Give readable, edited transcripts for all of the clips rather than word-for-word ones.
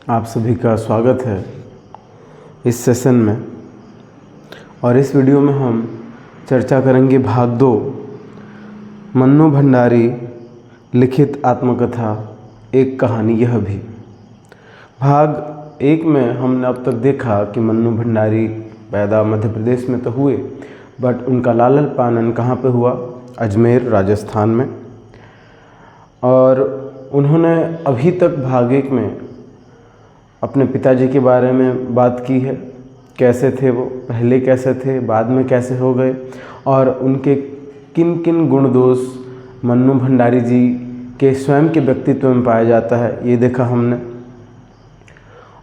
आप सभी का स्वागत है इस सेशन में। और इस वीडियो में हम चर्चा करेंगे भाग 2 मन्नू भंडारी लिखित आत्मकथा एक कहानी यह भी। भाग 1 में हमने अब तक देखा कि मन्नू भंडारी पैदा मध्य प्रदेश में तो हुए, बट उनका लालन पालन कहाँ पे हुआ? अजमेर, राजस्थान में। और उन्होंने अभी तक भाग 1 में अपने पिताजी के बारे में बात की है, कैसे थे वो, पहले कैसे थे, बाद में कैसे हो गए, और उनके किन किन गुण दोष मन्नू भंडारी जी के स्वयं के व्यक्तित्व में पाया जाता है, ये देखा हमने।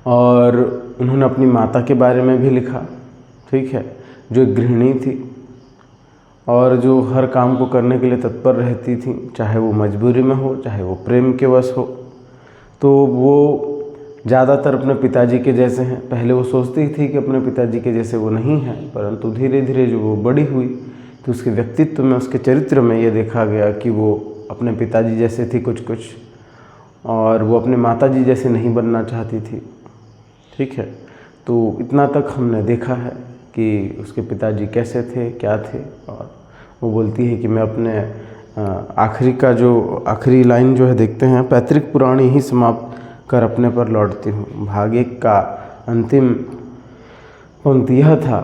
और उन्होंने अपनी माता के बारे में भी लिखा, ठीक है, जो एक गृहिणी थी और जो हर काम को करने के लिए तत्पर रहती थी, चाहे वो मजबूरी में हो, चाहे वो प्रेम के वश हो। तो वो ज़्यादातर अपने पिताजी के जैसे हैं। पहले वो सोचती थी कि अपने पिताजी के जैसे वो नहीं हैं, परंतु धीरे धीरे जो वो बड़ी हुई तो उसके व्यक्तित्व में, उसके चरित्र में ये देखा गया कि वो अपने पिताजी जैसे थी कुछ, और वो अपने माताजी जैसे नहीं बनना चाहती थी, ठीक है। तो इतना तक हमने देखा है कि उसके पिताजी कैसे थे, क्या थे। और वो बोलती है कि मैं अपने आखिरी लाइन जो है देखते हैं, पैतृक पुराण ही समाप्त कर अपने पर लौटती हूँ। भाग 1 का अंतिम पंक्ति यह था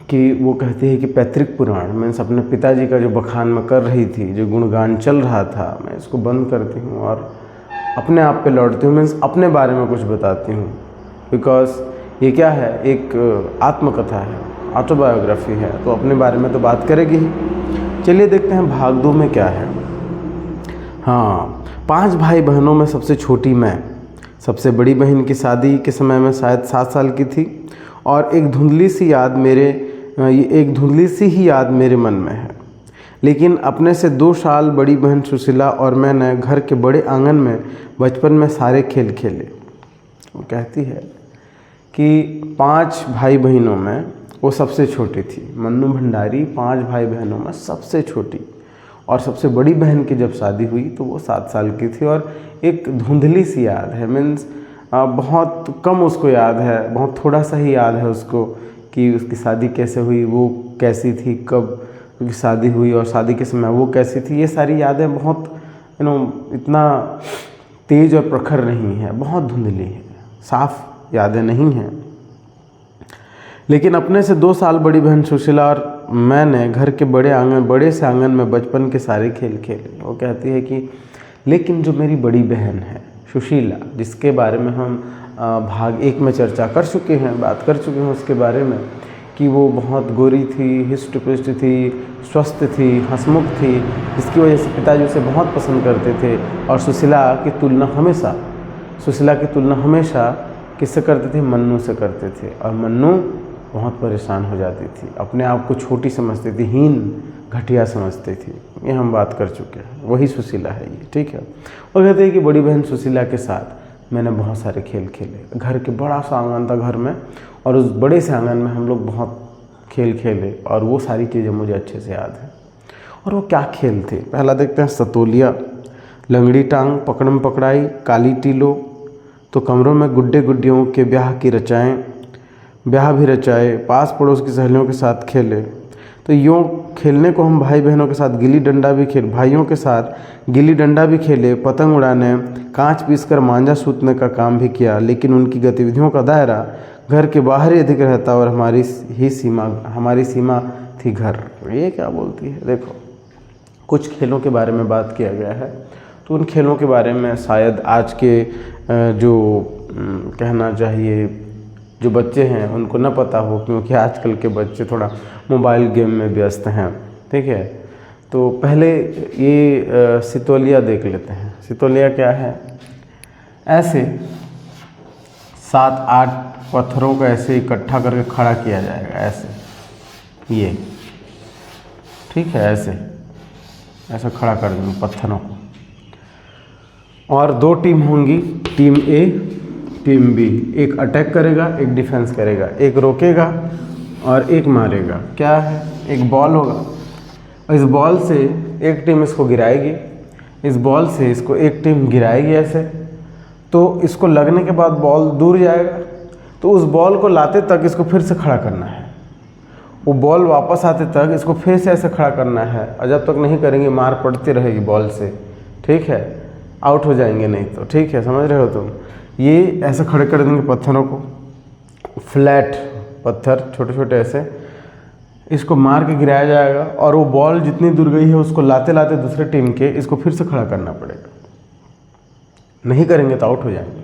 कि वो कहती है कि पैतृक पुराण मीन्स अपने पिताजी का जो बखान में कर रही थी, जो गुणगान चल रहा था, मैं इसको बंद करती हूँ और अपने आप पे लौटती हूँ, मीन्स अपने बारे में कुछ बताती हूँ। बिकॉज ये क्या है, एक आत्मकथा है, ऑटोबायोग्राफी है, तो अपने बारे में तो बात करेगी ही। चलिए देखते हैं भाग 2 में क्या है। हाँ, 5 भाई बहनों में सबसे छोटी मैं। सबसे बड़ी बहन की शादी के समय में शायद 7 साल की थी, और एक धुंधली सी ही याद मेरे मन में है। लेकिन अपने से 2 साल बड़ी बहन सुशीला और मैंने घर के बड़े आंगन में बचपन में सारे खेल खेले। वो कहती है कि 5 भाई बहनों में वो सबसे छोटी थी। मन्नू भंडारी 5 भाई बहनों में सबसे छोटी, और सबसे बड़ी बहन की जब शादी हुई तो वो 7 साल की थी, और एक धुंधली सी याद है, मीन्स बहुत कम उसको याद है, बहुत थोड़ा सा ही याद है उसको कि उसकी शादी कैसे हुई, वो कैसी थी, कब उसकी शादी हुई और शादी के समय वो कैसी थी। ये सारी यादें बहुत इतना तेज और प्रखर नहीं है, बहुत धुंधली है, साफ यादें नहीं हैं। लेकिन अपने से 2 साल बड़ी बहन सुशीला और मैंने घर के बड़े से आंगन में बचपन के सारे खेल खेले। वो कहती है कि लेकिन जो मेरी बड़ी बहन है सुशीला, जिसके बारे में हम भाग 1 में चर्चा कर चुके हैं, बात कर चुके हैं उसके बारे में, कि वो बहुत गोरी थी, हिष्ट-पुष्ट थी, स्वस्थ थी, हंसमुख थी, जिसकी वजह से पिताजी उसे बहुत पसंद करते थे। और सुशीला की तुलना हमेशा किससे करते थे? मन्नू से करते थे। और मन्नू बहुत परेशान हो जाती थी, अपने आप को छोटी समझती थी, हीन घटिया समझती थी। ये हम बात कर चुके हैं, वही सुशीला है ये, ठीक है। वो कहते हैं कि बड़ी बहन सुशीला के साथ मैंने बहुत सारे खेल खेले। घर के बड़ा सा आंगन था घर में, और उस बड़े से आंगन में हम लोग बहुत खेल खेले, और वो सारी चीज़ें मुझे अच्छे से याद हैं। और वो क्या खेल थे? पहला देखते हैं सतोलिया, लंगड़ी टांग, पकड़म पकड़ाई, काली टीलो, तो कमरों में गुड्डे गुड्डियों के ब्याह भी रचाए, पास पड़ोस की सहेलियों के साथ खेले। तो यूँ खेलने को हम भाइयों के साथ गिल्ली डंडा भी खेले, पतंग उड़ाने, कांच पीसकर मांझा सूतने का काम भी किया। लेकिन उनकी गतिविधियों का दायरा घर के बाहर ही अधिक रहता, और हमारी सीमा थी घर। ये क्या बोलती है? देखो, कुछ खेलों के बारे में बात किया गया है, तो उन खेलों के बारे में शायद आज के जो कहना चाहिए जो बच्चे हैं उनको न पता हो, क्योंकि आजकल के बच्चे थोड़ा मोबाइल गेम में व्यस्त हैं, ठीक है। तो पहले ये सितोलिया देख लेते हैं। सितोलिया क्या है? ऐसे 7-8 पत्थरों को ऐसे इकट्ठा करके खड़ा किया जाएगा, ऐसे, ये, ठीक है, ऐसे खड़ा कर देंगे पत्थरों को, और 2 टीम होंगी, टीम ए, टीम बी। एक अटैक करेगा, एक डिफेंस करेगा, एक रोकेगा और एक मारेगा। क्या है? एक बॉल होगा, इस बॉल से एक टीम इसको गिराएगी, इस बॉल से इसको एक टीम गिराएगी ऐसे, तो इसको लगने के बाद बॉल दूर जाएगा, तो उस बॉल को लाते तक इसको फिर से खड़ा करना है, वो बॉल वापस आते तक इसको फिर से ऐसे खड़ा करना है, और जब तक नहीं करेंगे मार पड़ती रहेगी बॉल से, ठीक है, आउट हो जाएंगे नहीं तो, ठीक है, समझ रहे हो तुम। ये ऐसे खड़े कर देंगे पत्थरों को, फ्लैट पत्थर छोटे छोटे ऐसे, इसको मार के गिराया जाएगा, और वो बॉल जितनी दूर गई है उसको लाते लाते दूसरे टीम के इसको फिर से खड़ा करना पड़ेगा, नहीं करेंगे तो आउट हो जाएंगे,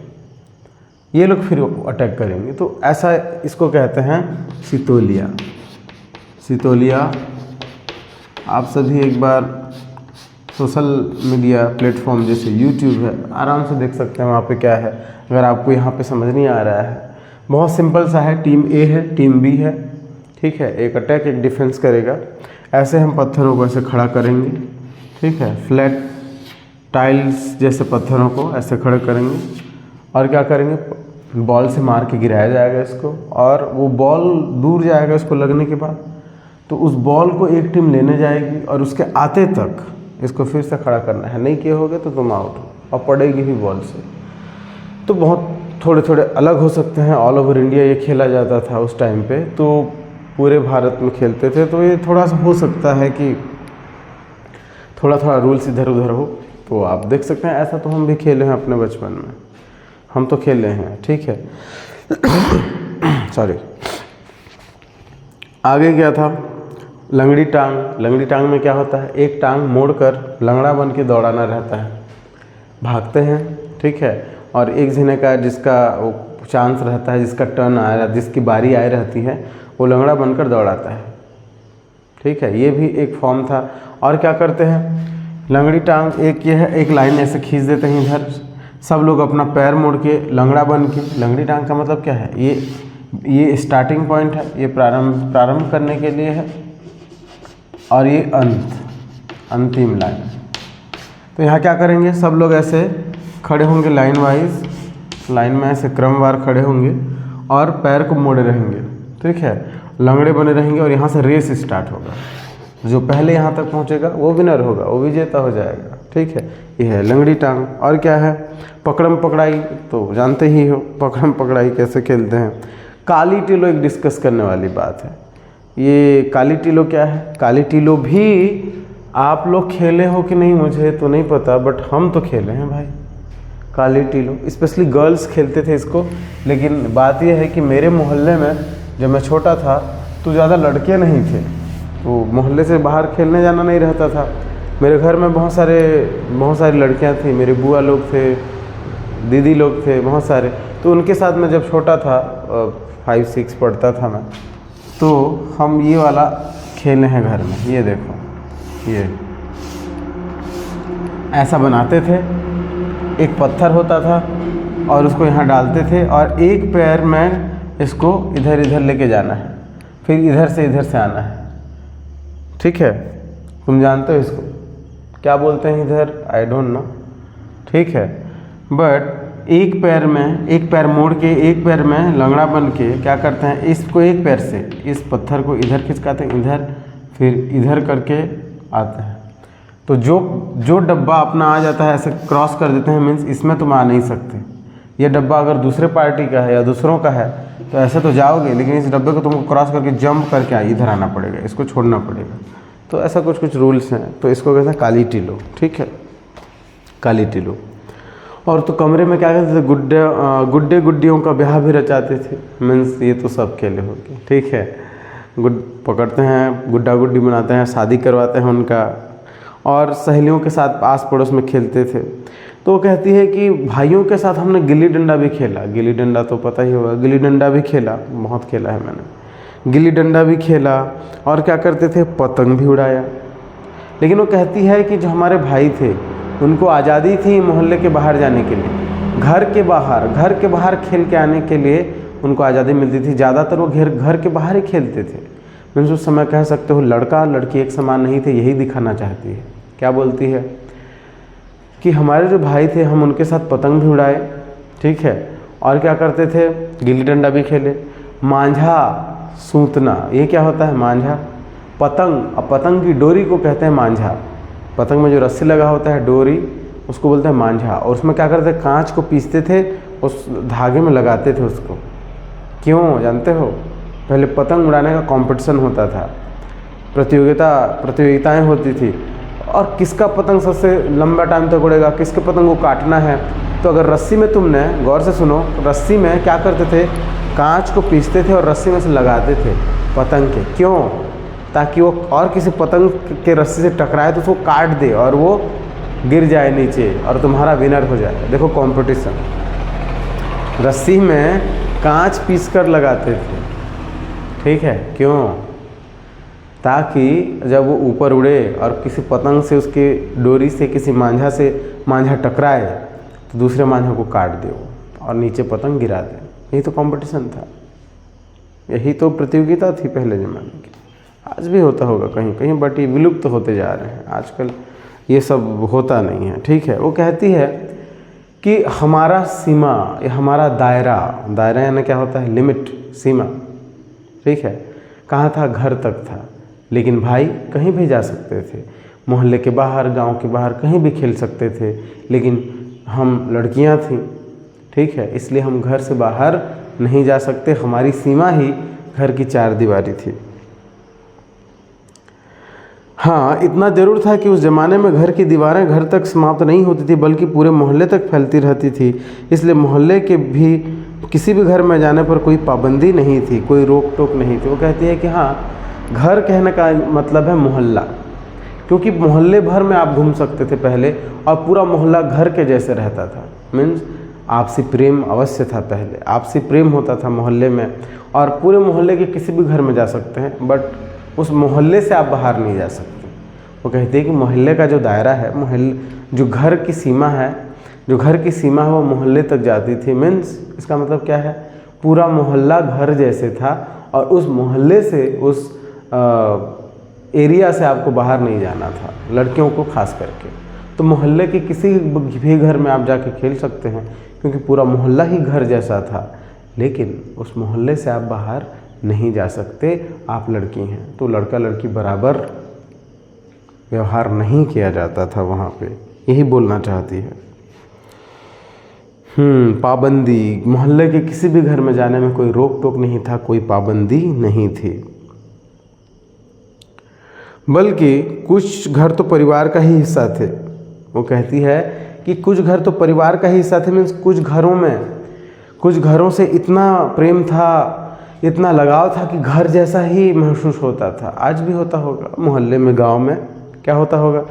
ये लोग फिर अटैक करेंगे। तो ऐसा इसको कहते हैं सितोलिया। सितोलिया आप सभी एक बार सोशल मीडिया प्लेटफॉर्म जैसे यूट्यूब है आराम से देख सकते हैं, वहाँ पे क्या है, अगर आपको यहाँ पे समझ नहीं आ रहा है, बहुत सिंपल सा है, टीम ए है टीम बी है, ठीक है, एक अटैक एक डिफेंस करेगा, ऐसे हम पत्थरों को ऐसे खड़ा करेंगे, ठीक है, फ्लैट टाइल्स जैसे पत्थरों को ऐसे खड़े करेंगे, और क्या करेंगे, बॉल से मार के गिराया जाएगा इसको, और वो बॉल दूर जाएगा इसको लगने के बाद, तो उस बॉल को एक टीम लेने जाएगी और उसके आते तक इसको फिर से खड़ा करना है, नहीं किए होगे तो तुम आउट हो, और पड़ेगी भी बॉल से। तो बहुत थोड़े थोड़े अलग हो सकते हैं, ऑल ओवर इंडिया ये खेला जाता था उस टाइम पे, तो पूरे भारत में खेलते थे, तो ये थोड़ा सा हो सकता है कि थोड़ा थोड़ा रूल्स इधर उधर हो, तो आप देख सकते हैं। ऐसा तो हम भी खेले हैं अपने बचपन में, हम तो खेले हैं, ठीक है। सॉरी, आगे क्या था, लंगड़ी टांग। लंगड़ी टांग में क्या होता है, एक टांग मोड़कर लंगड़ा बन के दौड़ाना रहता है, भागते हैं, ठीक है, और एक जने का जिसका वो चांस रहता है, जिसका टर्न आया, जिसकी बारी आई रहती है, वो लंगड़ा बनकर दौड़ाता है, ठीक है, ये भी एक फॉर्म था। और क्या करते हैं, लंगड़ी टांग एक ये है, एक लाइन ऐसे खींच देते हैं इधर, सब लोग अपना पैर मोड़ के लंगड़ा बन के, लंगड़ी टांग का मतलब क्या है, ये स्टार्टिंग पॉइंट है, ये प्रारंभ करने के लिए है, और ये अंतिम लाइन। तो यहाँ क्या करेंगे, सब लोग ऐसे खड़े होंगे लाइन वाइज, लाइन में ऐसे क्रमवार खड़े होंगे और पैर को मोड़े रहेंगे, ठीक है, लंगड़े बने रहेंगे, और यहाँ से रेस स्टार्ट होगा, जो पहले यहाँ तक पहुँचेगा वो विनर होगा, वो विजेता हो जाएगा, ठीक है। ये है लंगड़ी टांग। और क्या है, पकड़म पकड़ाई, तो जानते ही हो पकड़म पकड़ाई कैसे खेलते हैं। काली टीलो एक डिस्कस करने वाली बात है, ये काली टीलो क्या है, काली टीलो भी आप लोग खेले हो कि नहीं मुझे तो नहीं पता, बट हम तो खेले हैं भाई काली टीलो, स्पेशली गर्ल्स खेलते थे इसको। लेकिन बात यह है कि मेरे मोहल्ले में जब मैं छोटा था तो ज़्यादा लड़के नहीं थे, तो मोहल्ले से बाहर खेलने जाना नहीं रहता था। मेरे घर में बहुत सारी लड़कियां थी, मेरे बुआ लोग थे, दीदी लोग थे, बहुत सारे, तो उनके साथ मैं जब छोटा था 5-6 पढ़ता था मैं, तो हम ये वाला खेले हैं घर में। ये देखो, ये ऐसा बनाते थे, एक पत्थर होता था और उसको यहाँ डालते थे, और एक पैर में इसको इधर इधर लेके जाना है, फिर इधर से आना है, ठीक है। तुम जानते हो इसको क्या बोलते हैं इधर, आई डोंट नो, ठीक है। बट एक पैर मोड़ के एक पैर में लंगड़ा बन के क्या करते हैं, इसको एक पैर से इस पत्थर को इधर खिसकाते हैं, इधर फिर इधर करके आते हैं। तो जो डब्बा अपना आ जाता है ऐसे क्रॉस कर देते हैं, मीन्स इसमें तुम आ नहीं सकते। ये डब्बा अगर दूसरे पार्टी का है या दूसरों का है तो ऐसे तो जाओगे, लेकिन इस डब्बे को तुमको क्रॉस करके जंप करके इधर आना पड़ेगा, इसको छोड़ना पड़ेगा। तो ऐसा कुछ रूल्स हैं, तो इसको कहते हैं काली टीलो, ठीक है, काली टीलो। और तो कमरे में क्या कहते थे, गुड्डे गुड्डियों का ब्याह भी रचाते थे, मीन्स ये तो सब खेले होंगे, ठीक है। पकड़ते हैं, गुड्डा गुड्डी बनाते हैं, शादी करवाते हैं उनका, और सहेलियों के साथ आस पड़ोस में खेलते थे। तो वो कहती है कि भाइयों के साथ हमने गिल्ली डंडा भी खेला, गिल्ली डंडा तो पता ही होगा, गिल्ली डंडा भी खेला, बहुत खेला है मैंने, गिल्ली डंडा भी खेला, और क्या करते थे, पतंग भी उड़ाया। लेकिन वो कहती है कि जो हमारे भाई थे उनको आज़ादी थी मोहल्ले के बाहर जाने के लिए, घर के बाहर खेल के आने के लिए उनको आज़ादी मिलती थी। ज़्यादातर वो घर के बाहर ही खेलते थे। मीन्स उस समय कह सकते हो लड़का लड़की एक समान नहीं थे, यही दिखाना चाहती है। क्या बोलती है कि हमारे जो भाई थे हम उनके साथ पतंग भी उड़ाए, ठीक है, और क्या करते थे, गिल्ली डंडा भी खेले। मांझा सूतना, ये क्या होता है, मांझा पतंग, अब पतंग की डोरी को कहते हैं मांझा। पतंग में जो रस्सी लगा होता है डोरी, उसको बोलते हैं मांझा। और उसमें क्या करते थे, कांच को पीसते थे, उस धागे में लगाते थे उसको। क्यों जानते हो? पहले पतंग उड़ाने का कंपटीशन होता था, प्रतियोगिताएं होती थी, और किसका पतंग सबसे लंबा टाइम तक उड़ेगा, किसके पतंग को काटना है। तो अगर रस्सी में, तुमने गौर से सुनो, रस्सी में क्या करते थे, कांच को पीसते थे और रस्सी में से लगाते थे पतंग के। क्यों? ताकि वो और किसी पतंग के रस्सी से टकराए तो उसको काट दे और वो गिर जाए नीचे और तुम्हारा विनर हो जाए। देखो कंपटीशन, रस्सी में कांच पीस कर लगाते थे, ठीक है। क्यों? ताकि जब वो ऊपर उड़े और किसी पतंग से, उसकी डोरी से, किसी मांझा से मांझा टकराए तो दूसरे मांझा को काट दे वो और नीचे पतंग गिरा दे। यही तो कंपटीशन था, यही तो प्रतियोगिता थी पहले ज़माने की। आज भी होता होगा कहीं कहीं, बट ये विलुप्त तो होते जा रहे हैं आजकल, ये सब होता नहीं है, ठीक है। वो कहती है कि हमारा सीमा, या हमारा दायरा, दायरा यानी क्या होता है, लिमिट, सीमा, ठीक है, कहाँ था, घर तक था। लेकिन भाई कहीं भी जा सकते थे, मोहल्ले के बाहर, गांव के बाहर, कहीं भी खेल सकते थे। लेकिन हम लड़कियां थीं, ठीक है, इसलिए हम घर से बाहर नहीं जा सकते। हमारी सीमा ही घर की चार दीवारी थी। हाँ, इतना ज़रूर था कि उस ज़माने में घर की दीवारें घर तक समाप्त नहीं होती थी, बल्कि पूरे मोहल्ले तक फैलती रहती थी। इसलिए मोहल्ले के भी किसी भी घर में जाने पर कोई पाबंदी नहीं थी, कोई रोक टोक नहीं थी। वो कहती है कि हाँ, घर कहने का मतलब है मोहल्ला, क्योंकि मोहल्ले भर में आप घूम सकते थे पहले, और पूरा मोहल्ला घर के जैसे रहता था। मीन्स आपसी प्रेम अवश्य था, पहले आपसी प्रेम होता था मोहल्ले में, और पूरे मोहल्ले के किसी भी घर में जा सकते हैं, बट उस मोहल्ले से आप बाहर नहीं जा सकते। वो कहते हैं कि मोहल्ले का जो दायरा है, जो घर की सीमा है, जो घर की सीमा है वो मोहल्ले तक जाती थी। मीन्स इसका मतलब क्या है, पूरा मोहल्ला घर जैसे था, और उस मोहल्ले से, उस एरिया से आपको बाहर नहीं जाना था, लड़कियों को खास करके। तो मोहल्ले के किसी भी घर में आप जाके खेल सकते हैं, क्योंकि पूरा मोहल्ला ही घर जैसा था। लेकिन उस मोहल्ले से आप बाहर नहीं जा सकते, आप लड़की हैं, तो लड़का लड़की बराबर व्यवहार नहीं किया जाता था वहाँ पे, यही बोलना चाहती है। पाबंदी, मोहल्ले के किसी भी घर में जाने में कोई रोक टोक नहीं था, कोई पाबंदी नहीं थी। बल्कि कुछ घर तो परिवार का ही हिस्सा थे। वो कहती है कि कुछ घर तो परिवार का ही हिस्सा थे। मीन्स कुछ घरों से इतना प्रेम था, इतना लगाव था कि घर जैसा ही महसूस होता था। आज भी होता होगा मोहल्ले में, गांव में क्या होता होगा,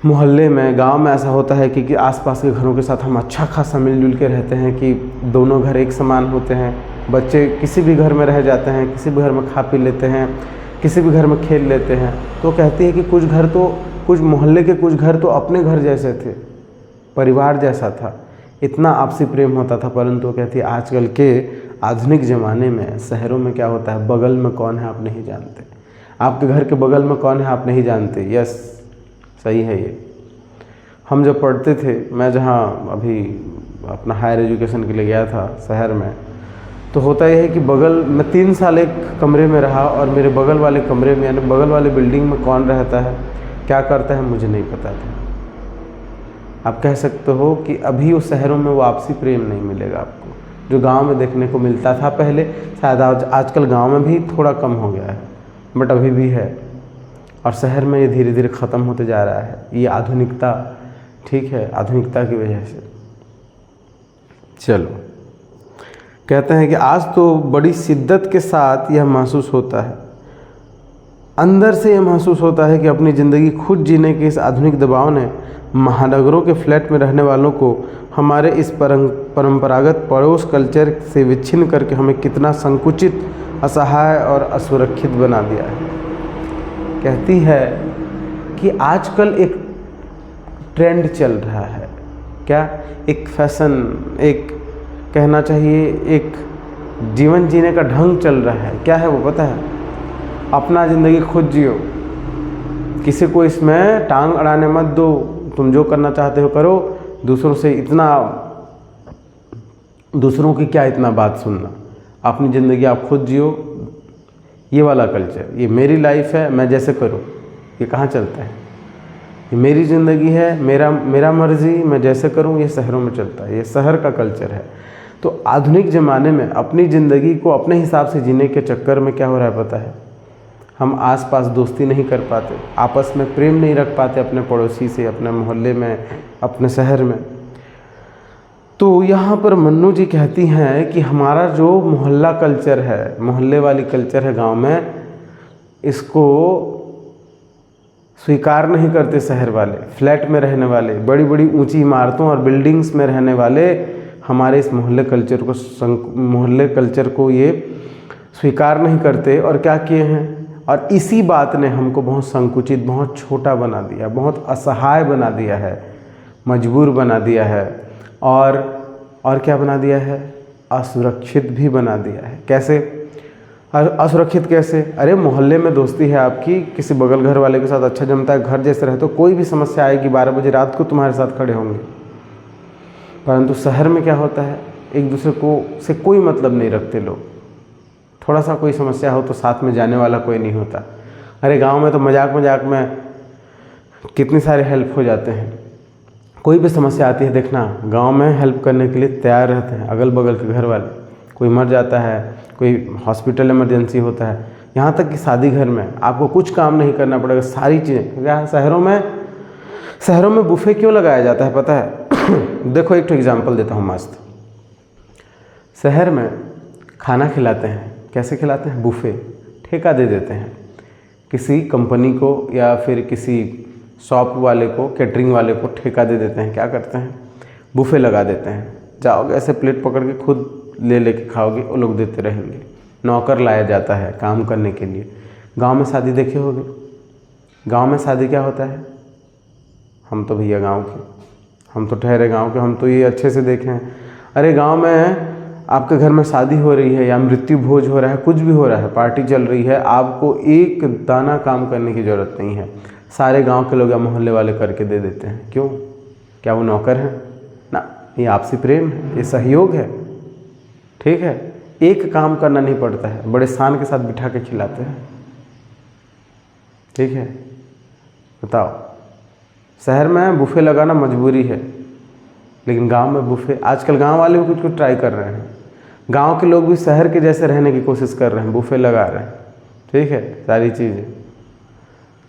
मोहल्ले में, गांव में ऐसा होता है कि आसपास के घरों के साथ हम अच्छा खासा मिलजुल के रहते हैं, कि दोनों घर एक समान होते हैं। बच्चे किसी भी घर में रह जाते हैं, किसी भी घर में खा पी लेते हैं, किसी भी घर में खेल लेते हैं। तो कहती है कि कुछ मोहल्ले के कुछ घर तो अपने घर जैसे थे, परिवार जैसा था, इतना आपसी प्रेम होता था। परंतु कहती है आजकल के आधुनिक ज़माने में शहरों में क्या होता है, बगल में कौन है आप नहीं जानते, आपके घर के बगल में कौन है आप नहीं जानते। यस, सही है ये। हम जब पढ़ते थे, मैं जहाँ अभी अपना हायर एजुकेशन के लिए गया था शहर में, तो होता यह है कि बगल में 3 साल एक कमरे में रहा, और मेरे बगल वाले कमरे में, यानी बगल वाले बिल्डिंग में कौन रहता है, क्या करता है, मुझे नहीं पता था। आप कह सकते हो कि अभी उस शहरों में वो आपसी प्रेम नहीं मिलेगा आपको, जो गांव में देखने को मिलता था पहले। शायद आजकल गांव में भी थोड़ा कम हो गया है, बट अभी भी है, और शहर में ये धीरे धीरे ख़त्म होते जा रहा है। ये आधुनिकता, ठीक है, आधुनिकता की वजह से। चलो, कहते हैं कि आज तो बड़ी शिद्दत के साथ यह महसूस होता है, अंदर से यह महसूस होता है कि अपनी ज़िंदगी खुद जीने के इस आधुनिक दबाव ने महानगरों के फ्लैट में रहने वालों को हमारे इस परंपरागत पड़ोस कल्चर से विच्छिन्न करके हमें कितना संकुचित, असहाय और असुरक्षित बना दिया है। कहती है कि आजकल एक ट्रेंड चल रहा है, क्या, एक फैशन, एक कहना चाहिए एक जीवन जीने का ढंग चल रहा है। क्या है वो पता है? अपना ज़िंदगी खुद जियो, किसी को इसमें टांग अड़ाने मत दो, तुम जो करना चाहते हो करो, दूसरों की क्या इतना बात सुनना, अपनी ज़िंदगी आप खुद जियो। ये वाला कल्चर, ये मेरी लाइफ है, मैं जैसे करूँ, ये कहाँ चलता है? ये मेरी ज़िंदगी है, मेरा मर्जी, मैं जैसे करूँ, ये शहरों में चलता है, ये शहर का कल्चर है। तो आधुनिक ज़माने में अपनी ज़िंदगी को अपने हिसाब से जीने के चक्कर में क्या हो रहा है पता है, हम आसपास दोस्ती नहीं कर पाते, आपस में प्रेम नहीं रख पाते अपने पड़ोसी से, अपने मोहल्ले में, अपने शहर में। तो यहाँ पर मन्नू जी कहती हैं कि हमारा जो मोहल्ला कल्चर है, मोहल्ले वाली कल्चर है गांव में, इसको स्वीकार नहीं करते शहर वाले। फ्लैट में रहने वाले, बड़ी बड़ी ऊंची इमारतों और बिल्डिंग्स में रहने वाले हमारे इस मोहल्ले कल्चर को ये स्वीकार नहीं करते। और क्या किए हैं, और इसी बात ने हमको बहुत संकुचित, बहुत छोटा बना दिया, बहुत असहाय बना दिया है, मजबूर बना दिया है, और क्या बना दिया है, असुरक्षित भी बना दिया है। कैसे असुरक्षित कैसे? अरे मोहल्ले में दोस्ती है आपकी, किसी बगल घर वाले के साथ अच्छा जमता है, घर जैसे रहे, तो कोई भी समस्या आएगी 12 बजे रात को तुम्हारे साथ खड़े होंगे। परंतु शहर में क्या होता है, एक दूसरे को से कोई मतलब नहीं रखते लोग। थोड़ा सा कोई समस्या हो तो साथ में जाने वाला कोई नहीं होता। अरे गांव में तो मजाक मजाक में कितनी सारी हेल्प हो जाते हैं। कोई भी समस्या आती है, देखना गांव में हेल्प करने के लिए तैयार रहते हैं अगल बगल के घर वाले। कोई मर जाता है, कोई हॉस्पिटल इमरजेंसी होता है, यहाँ तक कि शादी घर में आपको कुछ काम नहीं करना पड़ेगा, सारी चीज़ें। क्या शहरों में बुफे क्यों लगाया जाता है पता है? देखो एक एग्जाम्पल देता हूँ मस्त। शहर में खाना खिलाते हैं, कैसे खिलाते हैं? बुफे, ठेका दे देते हैं किसी कंपनी को या फिर किसी शॉप वाले को, कैटरिंग वाले को ठेका दे देते हैं। क्या करते हैं? बुफे लगा देते हैं, जाओगे ऐसे प्लेट पकड़ के खुद ले लेके खाओगे, वो लोग देते रहेंगे। नौकर लाया जाता है काम करने के लिए। गांव में शादी देखे होगे, गांव में शादी क्या होता है? हम तो भैया गांव के, हम तो ठहरे गांव के, हम तो ये अच्छे से देखे हैं। अरे गांव में आपके घर में शादी हो रही है या मृत्यु भोज हो रहा है, कुछ भी हो रहा है, पार्टी चल रही है, आपको एक दाना काम करने की ज़रूरत नहीं है, सारे गांव के लोग या मोहल्ले वाले करके दे देते हैं। क्यों? क्या वो नौकर हैं? ना, ये आपसी प्रेम है, ये सहयोग है। ठीक है, एक काम करना नहीं पड़ता है, बड़े शान के साथ बिठा के खिलाते हैं। ठीक है, बताओ, शहर में बुफे लगाना मजबूरी है, लेकिन गांव में बुफे, आजकल गांव वाले भी कुछ ट्राई कर रहे हैं। गांव के लोग भी शहर के जैसे रहने की कोशिश कर रहे हैं, बुफे लगा रहे हैं। ठीक है, सारी चीज़ें।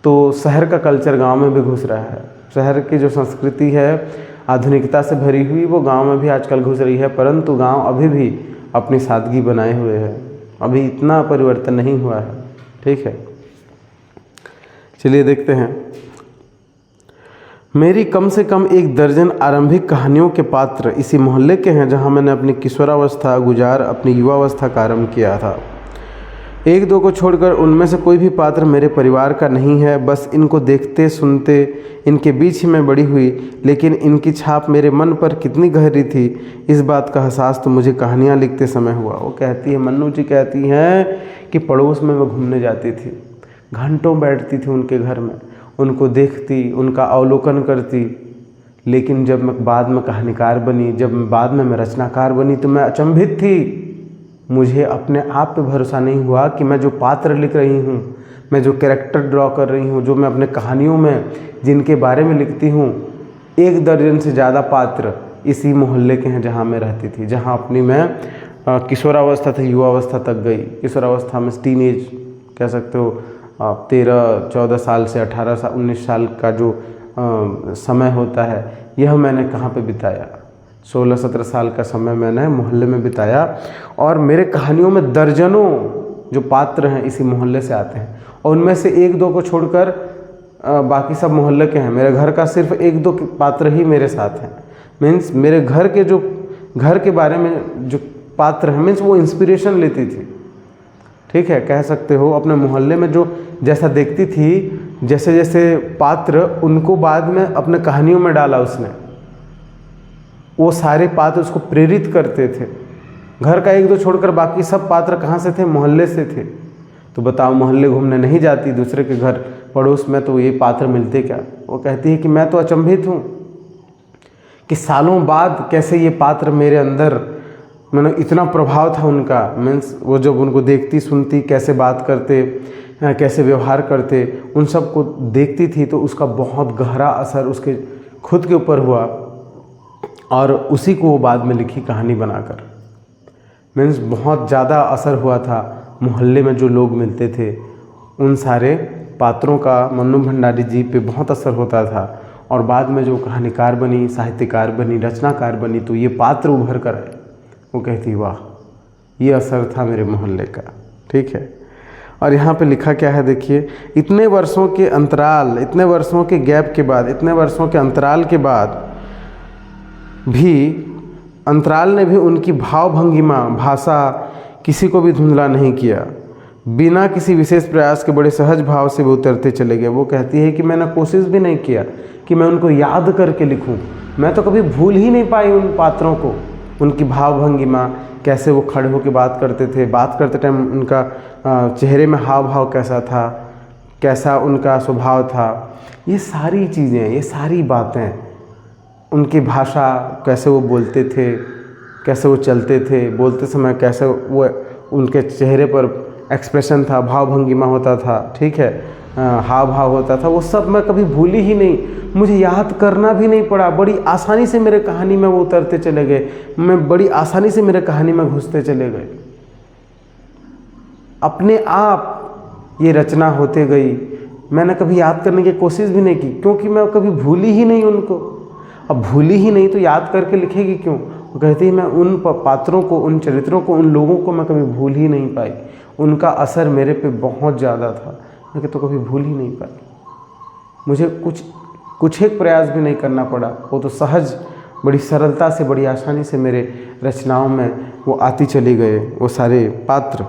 तो शहर का कल्चर गांव में भी घुस रहा है। शहर की जो संस्कृति है आधुनिकता से भरी हुई, वो गांव में भी आजकल घुस रही है, परंतु गांव अभी भी अपनी सादगी बनाए हुए है, अभी इतना परिवर्तन नहीं हुआ है। ठीक है, चलिए देखते हैं। मेरी कम से कम 1 दर्जन आरंभिक कहानियों के पात्र इसी मोहल्ले के हैं जहां मैंने अपनी किशोरावस्था गुजार अपनी युवावस्था का आरंभ किया था। 1-2 को छोड़कर उनमें से कोई भी पात्र मेरे परिवार का नहीं है। बस इनको देखते सुनते इनके बीच ही मैं बड़ी हुई, लेकिन इनकी छाप मेरे मन पर कितनी गहरी थी, इस बात का एहसास तो मुझे कहानियाँ लिखते समय हुआ। वो कहती है, मन्नू जी कहती हैं कि पड़ोस में मैं घूमने जाती थी, घंटों बैठती थी उनके घर में, उनको देखती, उनका अवलोकन करती, लेकिन जब मैं बाद में कहानीकार बनी, जब बाद में मैं रचनाकार बनी, तो मैं अचंभित थी। मुझे अपने आप पे भरोसा नहीं हुआ कि मैं जो पात्र लिख रही हूँ, मैं जो कैरेक्टर ड्रॉ कर रही हूँ, जो मैं अपने कहानियों में जिनके बारे में लिखती हूँ, 1 दर्जन से ज़्यादा पात्र इसी मोहल्ले के हैं जहाँ मैं रहती थी, जहाँ अपनी मैं किशोरावस्था से युवावस्था तक गई। किशोरावस्था में टीनेज कह सकते हो, 13-14 साल से 18-19 साल का जो समय होता है, यह मैंने कहाँ पे बिताया? 16-17 साल का समय मैंने मोहल्ले में बिताया। और मेरे कहानियों में दर्जनों जो पात्र हैं इसी मोहल्ले से आते हैं, और उनमें से 1-2 को छोड़कर बाकी सब मोहल्ले के हैं। मेरे घर का सिर्फ 1-2 पात्र ही मेरे साथ हैं। मीन्स मेरे घर के बारे में जो पात्र हैं, मीन्स वो इंस्पिरेशन लेती थी। ठीक है, कह सकते हो अपने मोहल्ले में जो जैसा देखती थी, जैसे जैसे पात्र, उनको बाद में अपने कहानियों में डाला उसने। वो सारे पात्र उसको प्रेरित करते थे। घर का 1-2 छोड़कर बाकी सब पात्र कहाँ से थे? मोहल्ले से थे। तो बताओ, मोहल्ले घूमने नहीं जाती दूसरे के घर पड़ोस में, तो ये पात्र मिलते क्या? वो कहती है कि मैं तो अचंभित हूँ कि सालों बाद कैसे ये पात्र मेरे अंदर, मैंने इतना प्रभाव था उनका। मीन्स वो जब उनको देखती सुनती, कैसे बात करते, कैसे व्यवहार करते, उन सब को देखती थी तो उसका बहुत गहरा असर उसके खुद के ऊपर हुआ और उसी को वो बाद में लिखी कहानी बनाकर। मीन्स बहुत ज़्यादा असर हुआ था। मोहल्ले में जो लोग मिलते थे उन सारे पात्रों का मन्नू भंडारी जी पे बहुत असर होता था और बाद में जो कहानीकार बनी, साहित्यकार बनी, रचनाकार बनी तो ये पात्र उभर कर आए। वो कहती वाह ये असर था मेरे मोहल्ले का। ठीक है। और यहाँ पे लिखा क्या है देखिए, इतने वर्षों के अंतराल, इतने वर्षों के गैप के बाद, इतने वर्षों के अंतराल के बाद भी अंतराल ने भी उनकी भाव भंगिमा, भाषा किसी को भी धुंधला नहीं किया। बिना किसी विशेष प्रयास के बड़े सहज भाव से वो उतरते चले गए। वो कहती है कि मैंने कोशिश भी नहीं किया कि मैं उनको याद करके लिखूं, मैं तो कभी भूल ही नहीं पाई उन पात्रों को, उनकी भाव भंगिमा, कैसे वो खड़े होकर बात करते थे, बात करते टाइम उनका चेहरे में हाव भाव कैसा था, कैसा उनका स्वभाव था, ये सारी चीज़ें, ये सारी बातें, उनकी भाषा, कैसे वो बोलते थे, कैसे वो चलते थे, बोलते समय कैसे वो उनके चेहरे पर एक्सप्रेशन था, भाव भंगिमा होता था। ठीक है, हाव भाव होता था, वो सब मैं कभी भूली ही नहीं, मुझे याद करना भी नहीं पड़ा। बड़ी आसानी से मेरे कहानी में वो उतरते चले गए, मैं बड़ी आसानी से मेरे कहानी में घुसते चले गए, अपने आप ये रचना होते गई। मैंने कभी याद करने की कोशिश भी नहीं की क्योंकि मैं कभी भूली ही नहीं उनको। अब भूली ही नहीं तो याद करके लिखेगी क्यों? वो कहती है मैं उन पात्रों को, उन चरित्रों को, उन लोगों को मैं कभी भूल ही नहीं पाई, उनका असर मेरे पे बहुत ज़्यादा था, मैं तो कभी भूल ही नहीं पाई। मुझे कुछ एक प्रयास भी नहीं करना पड़ा, वो तो सहज, बड़ी सरलता से, बड़ी आसानी से मेरे रचनाओं में वो आती चली गए वो सारे पात्र।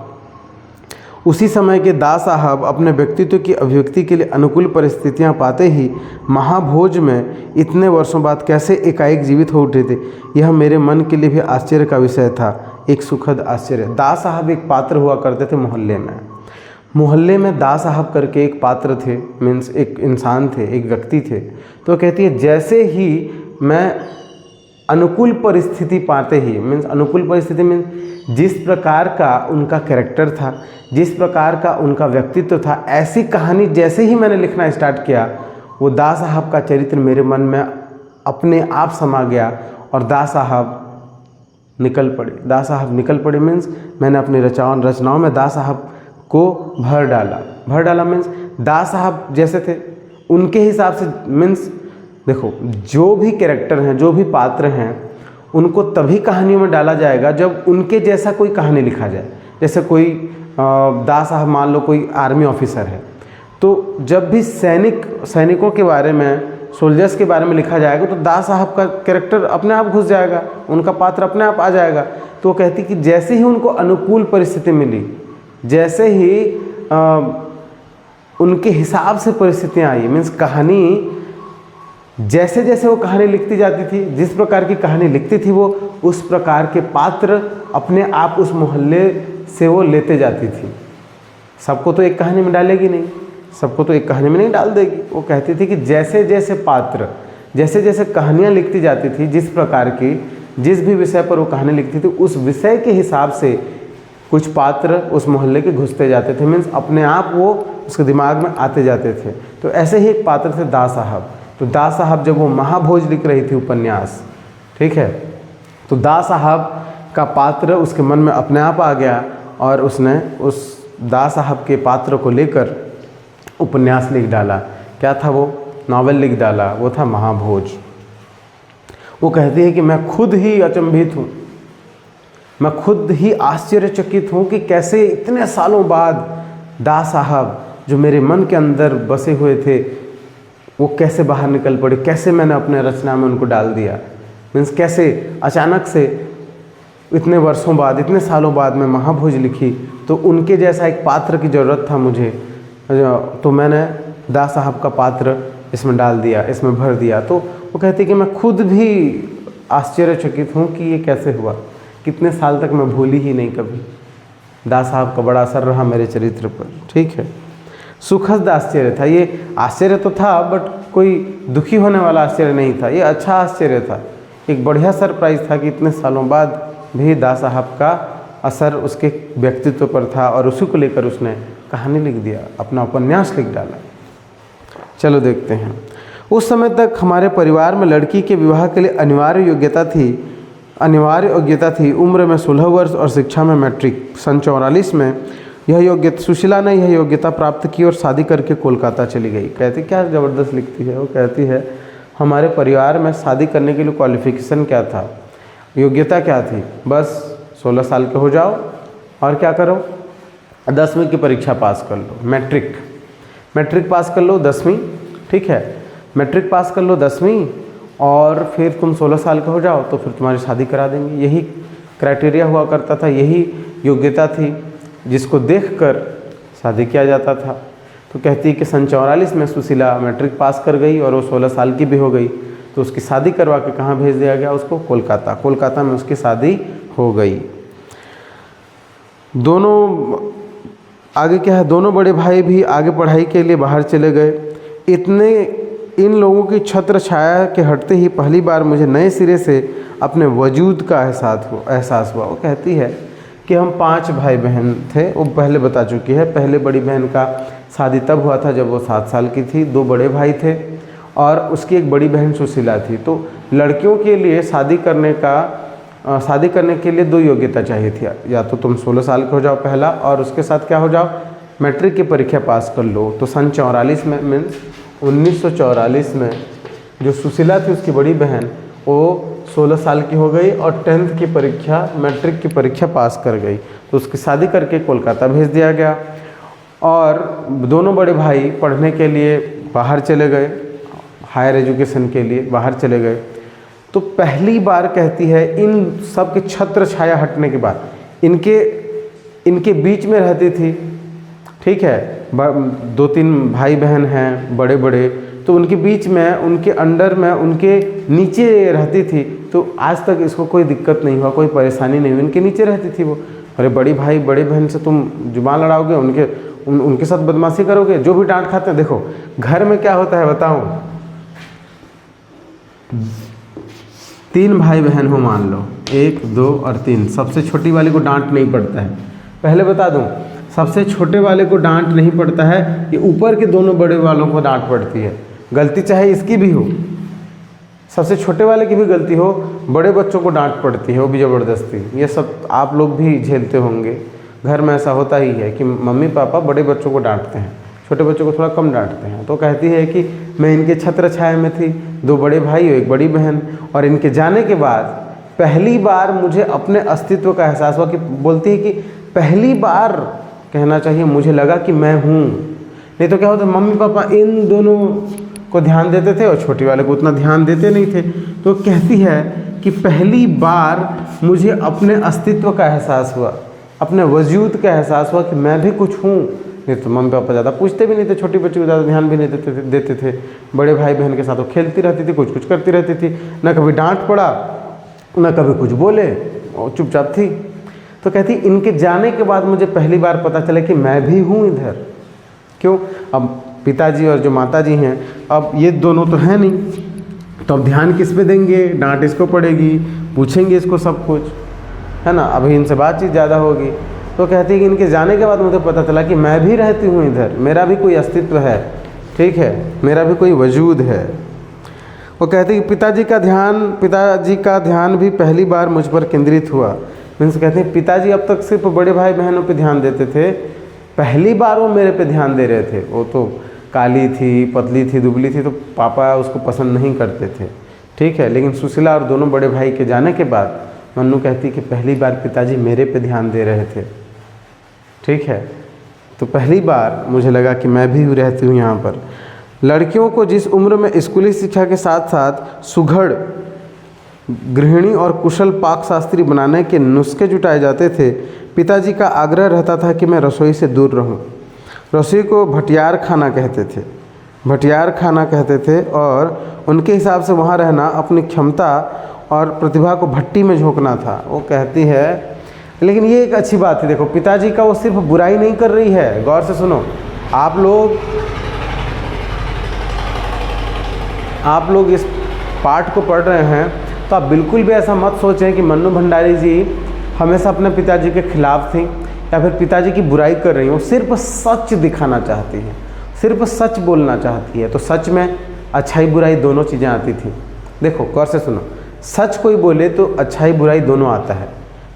उसी समय के दास साहब अपने व्यक्तित्व की अभिव्यक्ति के लिए अनुकूल परिस्थितियां पाते ही महाभोज में इतने वर्षों बाद कैसे एकाएक जीवित हो उठे थे, यह मेरे मन के लिए भी आश्चर्य का विषय था, एक सुखद आश्चर्य। दास साहब एक पात्र हुआ करते थे मोहल्ले में। मोहल्ले में दास साहब करके एक पात्र थे, मीन्स एक इंसान थे, एक व्यक्ति थे। तो कहती है जैसे ही मैं अनुकूल परिस्थिति पाते ही, मीन्स अनुकूल परिस्थिति मीन्स जिस प्रकार का उनका कैरेक्टर था, जिस प्रकार का उनका व्यक्तित्व था, ऐसी कहानी जैसे ही मैंने लिखना स्टार्ट किया, वो दास साहब का चरित्र मेरे मन में अपने आप समा गया और दास साहब निकल पड़े। दास साहब निकल पड़े मीन्स मैंने अपनी रचनाओं में दास साहब को भर डाला मीन्स दास साहब जैसे थे उनके हिसाब से। मीन्स देखो, जो भी कैरेक्टर हैं, जो भी पात्र हैं, उनको तभी कहानियों में डाला जाएगा जब उनके जैसा कोई कहानी लिखा जाए। जैसे कोई दास साहब मान लो कोई आर्मी ऑफिसर है, तो जब भी सैनिकों के बारे में, सोल्जर्स के बारे में लिखा जाएगा तो दास साहब का कैरेक्टर अपने आप घुस जाएगा, उनका पात्र अपने आप आ जाएगा। तो वो कहती कि जैसे ही उनको अनुकूल परिस्थिति मिली, जैसे ही उनके हिसाब से परिस्थितियाँ आई, मीन्स कहानी जैसे जैसे वो कहानी लिखती जाती थी, जिस प्रकार की कहानी लिखती थी वो उस प्रकार के पात्र अपने आप उस मोहल्ले से वो लेते जाती थी। सबको तो एक कहानी में डालेगी नहीं, सबको तो एक कहानी में नहीं डाल देगी। वो कहती थी कि जैसे जैसे पात्र, जैसे जैसे कहानियाँ लिखती जाती थी, जिस प्रकार की, जिस भी विषय पर वो कहानी लिखती थी, उस विषय के हिसाब से कुछ पात्र उस मोहल्ले के घुसते जाते थे, मीन्स अपने आप वो उसके दिमाग में आते जाते थे। तो ऐसे ही एक पात्र थे दास साहब। तो दास साहब जब वो महाभोज लिख रही थी उपन्यास, ठीक है, तो दास साहब का पात्र उसके मन में अपने आप आ गया और उसने उस दास साहब के पात्र को लेकर उपन्यास लिख डाला। क्या था वो? नॉवेल लिख डाला, वो था महाभोज। वो कहती है कि मैं खुद ही अचंभित हूँ, मैं खुद ही आश्चर्यचकित हूँ कि कैसे इतने सालों बाद दास साहब जो मेरे मन के अंदर बसे हुए थे वो कैसे बाहर निकल पड़े, कैसे मैंने अपने रचना में उनको डाल दिया। मीन्स कैसे अचानक से इतने वर्षों बाद, इतने सालों बाद मैं महाभोज लिखी, तो उनके जैसा एक पात्र की ज़रूरत था मुझे, तो मैंने दास साहब का पात्र इसमें डाल दिया, इसमें भर दिया। तो वो कहती कि मैं खुद भी आश्चर्यचकित हूँ कि ये कैसे हुआ, कितने साल तक मैं भूली ही नहीं कभी। दास साहब का बड़ा असर रहा मेरे चरित्र पर। ठीक है, सुखद आश्चर्य था ये। आश्चर्य तो था बट कोई दुखी होने वाला आश्चर्य नहीं था, ये अच्छा आश्चर्य था, एक बढ़िया सरप्राइज था कि इतने सालों बाद भी दास साहब का असर उसके व्यक्तित्व पर था और उसी को लेकर उसने कहानी लिख दिया, अपना उपन्यास लिख डाला। चलो देखते हैं। उस समय तक हमारे परिवार में लड़की के विवाह के लिए अनिवार्य योग्यता थी। उम्र में 16 वर्ष और शिक्षा में मैट्रिक। सन 44 में सुशीला ने यह योग्यता प्राप्त की और शादी करके कोलकाता चली गई। कहती क्या ज़बरदस्त लिखती है वो, कहती है हमारे परिवार में शादी करने के लिए क्वालिफ़िकेशन क्या था, योग्यता क्या थी, बस 16 साल के हो जाओ और क्या करो, 10वीं की परीक्षा पास कर लो, मैट्रिक पास कर लो 10वीं, ठीक है, मैट्रिक पास कर लो 10वीं और फिर तुम 16 साल के हो जाओ तो फिर तुम्हारी शादी करा देंगे। यही क्राइटेरिया हुआ करता था, यही योग्यता थी जिसको देखकर शादी किया जाता था। तो कहती है कि सन 44 में सुशीला मैट्रिक पास कर गई और वो 16 साल की भी हो गई, तो उसकी शादी करवा के कहाँ भेज दिया गया उसको, कोलकाता में उसकी शादी हो गई। दोनों आगे क्या है, दोनों बड़े भाई भी आगे पढ़ाई के लिए बाहर चले गए। इन लोगों की छत्र छाया के हटते ही पहली बार मुझे नए सिरे से अपने वजूद का एहसास हुआ। वो कहती है कि हम 5 भाई बहन थे, वो पहले बता चुकी है। पहले बड़ी बहन का शादी तब हुआ था जब वो 7 साल की थी। 2 बड़े भाई थे और उसकी एक बड़ी बहन सुशीला थी। तो लड़कियों के लिए शादी करने के लिए 2 योग्यता चाहिए थी, या तो तुम 16 साल के हो जाओ पहला, और उसके साथ क्या हो जाओ, मैट्रिक की परीक्षा पास कर लो। तो सन 44 में मीन्स 1944 में जो सुशीला थी उसकी बड़ी बहन, वो 16 साल की हो गई और 10th की परीक्षा, मैट्रिक की परीक्षा पास कर गई। तो उसकी शादी करके कोलकाता भेज दिया गया और दोनों बड़े भाई पढ़ने के लिए बाहर चले गए, हायर एजुकेशन के लिए बाहर चले गए। तो पहली बार कहती है इन सब के छत्र छाया हटने के बाद, इनके बीच में रहती थी, ठीक है, 2-3 भाई बहन हैं बड़े बड़े, तो उनके बीच में, उनके अंडर में, उनके नीचे रहती थी। तो आज तक इसको कोई दिक्कत नहीं हुआ, कोई परेशानी नहीं हुई, उनके नीचे रहती थी वो। अरे बड़ी भाई बड़े बहन से तुम जुबान लड़ाओगे, उनके साथ बदमाशी करोगे, जो भी डांट खाते हैं। देखो घर में क्या होता है बताऊं, 3 भाई बहन हो मान लो, 1, 2 और 3, सबसे छोटी वाली को डांट नहीं पड़ता है। पहले बता दूं, सबसे छोटे वाले को डांट नहीं पड़ता है, ये ऊपर के दोनों बड़े वालों को डांट पड़ती है। गलती चाहे इसकी भी हो, सबसे छोटे वाले की भी गलती हो, बड़े बच्चों को डांट पड़ती है, वो भी ज़बरदस्ती। ये सब आप लोग भी झेलते होंगे, घर में ऐसा होता ही है कि मम्मी पापा बड़े बच्चों को डांटते हैं, छोटे बच्चों को थोड़ा कम डांटते हैं। तो कहती है कि मैं इनके छत्र छाया में थी, 2 बड़े भाई और 1 बड़ी बहन, और इनके जाने के बाद पहली बार मुझे अपने अस्तित्व का एहसास हुआ। कि बोलती है कि पहली बार कहना चाहिए मुझे लगा कि मैं हूँ। नहीं तो क्या होता, मम्मी पापा इन दोनों को ध्यान देते थे और छोटी वाले को उतना ध्यान देते नहीं थे। तो कहती है कि पहली बार मुझे अपने अस्तित्व का एहसास हुआ, अपने वजूद का एहसास हुआ कि मैं भी कुछ हूँ। नहीं तो मम्मी पापा ज़्यादा पूछते भी नहीं थे, छोटी बच्ची को ज़्यादा ध्यान भी नहीं देते थे। बड़े भाई बहन के साथ वो खेलती रहती थी, कुछ करती रहती थी, ना कभी डांट पड़ा ना कभी कुछ बोले, और चुपचाप थी। तो कहती इनके जाने के बाद मुझे पहली बार पता चला कि मैं भी हूँ इधर। क्यों, अब पिताजी और जो माताजी हैं, अब ये दोनों तो हैं नहीं, तो अब ध्यान किस पे देंगे, डांट इसको पड़ेगी, पूछेंगे इसको सब कुछ, है ना, अभी इनसे बातचीत ज़्यादा होगी। तो कहती है कि इनके जाने के बाद मुझे पता चला कि मैं भी रहती हूँ इधर, मेरा भी कोई अस्तित्व है, ठीक है, मेरा भी कोई वजूद है। वो कहती है कि पिताजी का ध्यान भी पहली बार मुझ पर केंद्रित हुआ। मीन्स कहते हैं पिताजी अब तक सिर्फ बड़े भाई बहनों पे ध्यान देते थे, पहली बार वो मेरे पे ध्यान दे रहे थे। वो तो काली थी, पतली थी, दुबली थी, तो पापा उसको पसंद नहीं करते थे, ठीक है। लेकिन सुशीला और दोनों बड़े भाई के जाने के बाद मन्नू कहती कि पहली बार पिताजी मेरे पे ध्यान दे रहे थे, ठीक है। तो पहली बार मुझे लगा कि मैं भी रहती हूँ यहाँ पर। लड़कियों को जिस उम्र में स्कूली शिक्षा के साथ साथ सुघड़ गृहिणी और कुशल पाक शास्त्री बनाने के नुस्खे जुटाए जाते थे, पिताजी का आग्रह रहता था कि मैं रसोई से दूर रहूं। रसोई को भटियार खाना कहते थे और उनके हिसाब से वहाँ रहना अपनी क्षमता और प्रतिभा को भट्टी में झोंकना था। वो कहती है, लेकिन ये एक अच्छी बात है, देखो पिताजी का वो सिर्फ बुराई नहीं कर रही है, गौर से सुनो। आप लोग इस पाठ को पढ़ रहे हैं तो आप बिल्कुल भी ऐसा मत सोचें कि मन्नू भंडारी जी हमेशा अपने पिताजी के खिलाफ थी या फिर पिताजी की बुराई कर रही हैं, वो सिर्फ सच दिखाना चाहती हैं, सिर्फ सच बोलना चाहती है। तो सच में अच्छाई बुराई दोनों चीज़ें आती थी। देखो गौर से सुनो, सच कोई बोले तो अच्छाई बुराई दोनों आता है।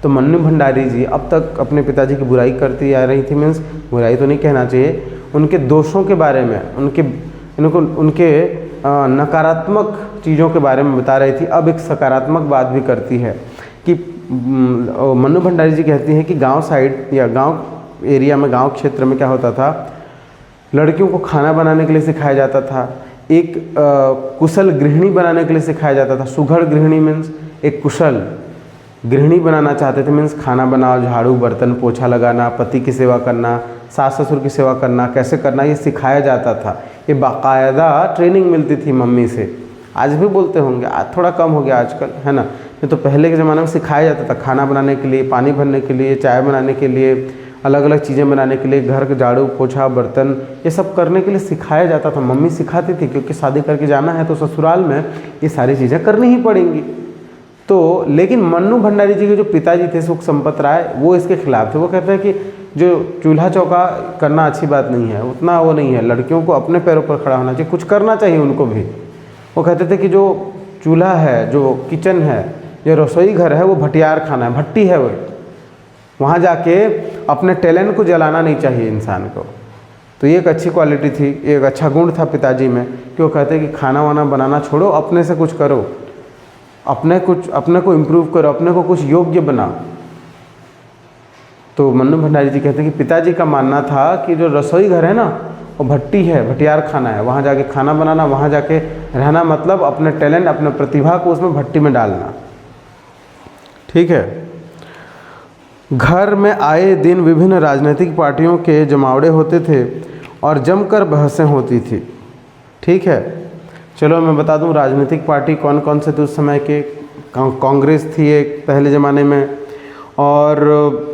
तो मन्नू भंडारी जी अब तक अपने पिताजी की बुराई करती आ रही थी, मीन्स बुराई तो नहीं कहना चाहिए, उनके दोषों के बारे में, उनके नकारात्मक चीज़ों के बारे में बता रही थी। अब एक सकारात्मक बात भी करती है कि मन्नू भंडारी जी कहती हैं कि गांव साइड या गांव एरिया में, गांव क्षेत्र में क्या होता था, लड़कियों को खाना बनाने के लिए सिखाया जाता था, एक कुशल गृहिणी बनाने के लिए सिखाया जाता था। सुघड़ गृहिणी मीन्स एक कुशल गृहिणी बनाना चाहते थे, मीन्स खाना बनाओ, झाड़ू बर्तन पोछा लगाना, पति की सेवा करना, सास ससुर की सेवा करना, कैसे करना, ये सिखाया जाता था। ये बाकायदा ट्रेनिंग मिलती थी मम्मी से। आज भी बोलते होंगे, आज थोड़ा कम हो गया आजकल, है ना। नहीं तो पहले के ज़माने में सिखाया जाता था खाना बनाने के लिए, पानी भरने के लिए, चाय बनाने के लिए, अलग अलग चीज़ें बनाने के लिए, घर के झाड़ू पोछा बर्तन ये सब करने के लिए सिखाया जाता था। मम्मी सिखाती थी, क्योंकि शादी करके जाना है तो ससुराल में ये सारी चीज़ें करनी ही पड़ेंगी। तो लेकिन मन्नू भंडारी जी के जो पिताजी थे सुख संपत राय, वो इसके खिलाफ थे। वो कहते हैं कि जो चूल्हा चौका करना अच्छी बात नहीं है, उतना वो नहीं है, लड़कियों को अपने पैरों पर खड़ा होना चाहिए, कुछ करना चाहिए उनको भी। वो कहते थे कि जो चूल्हा है, जो किचन है, जो रसोई घर है, वो भटियार खाना है, भट्टी है, वो वहाँ जाके अपने टैलेंट को जलाना नहीं चाहिए इंसान को। तो ये एक अच्छी क्वालिटी थी, एक अच्छा गुण था पिताजी में कि वो कहते कि खाना वाना बनाना छोड़ो, अपने से कुछ करो, अपने को इम्प्रूव करो, अपने को कुछ योग्य बनाओ। तो मन्नू भंडारी जी कहते हैं कि पिताजी का मानना था कि जो रसोई घर है ना, वो भट्टी है, भटियार खाना है, वहाँ जाके खाना बनाना, वहाँ जाके रहना, मतलब अपने टैलेंट, अपने प्रतिभा को उसमें भट्टी में डालना। ठीक है। घर में आए दिन विभिन्न राजनीतिक पार्टियों के जमावड़े होते थे और जमकर बहसें होती थी। ठीक है। चलो मैं बता दूं राजनीतिक पार्टी कौन कौन से थे उस समय के। कांग्रेस थी एक पहले ज़माने में, और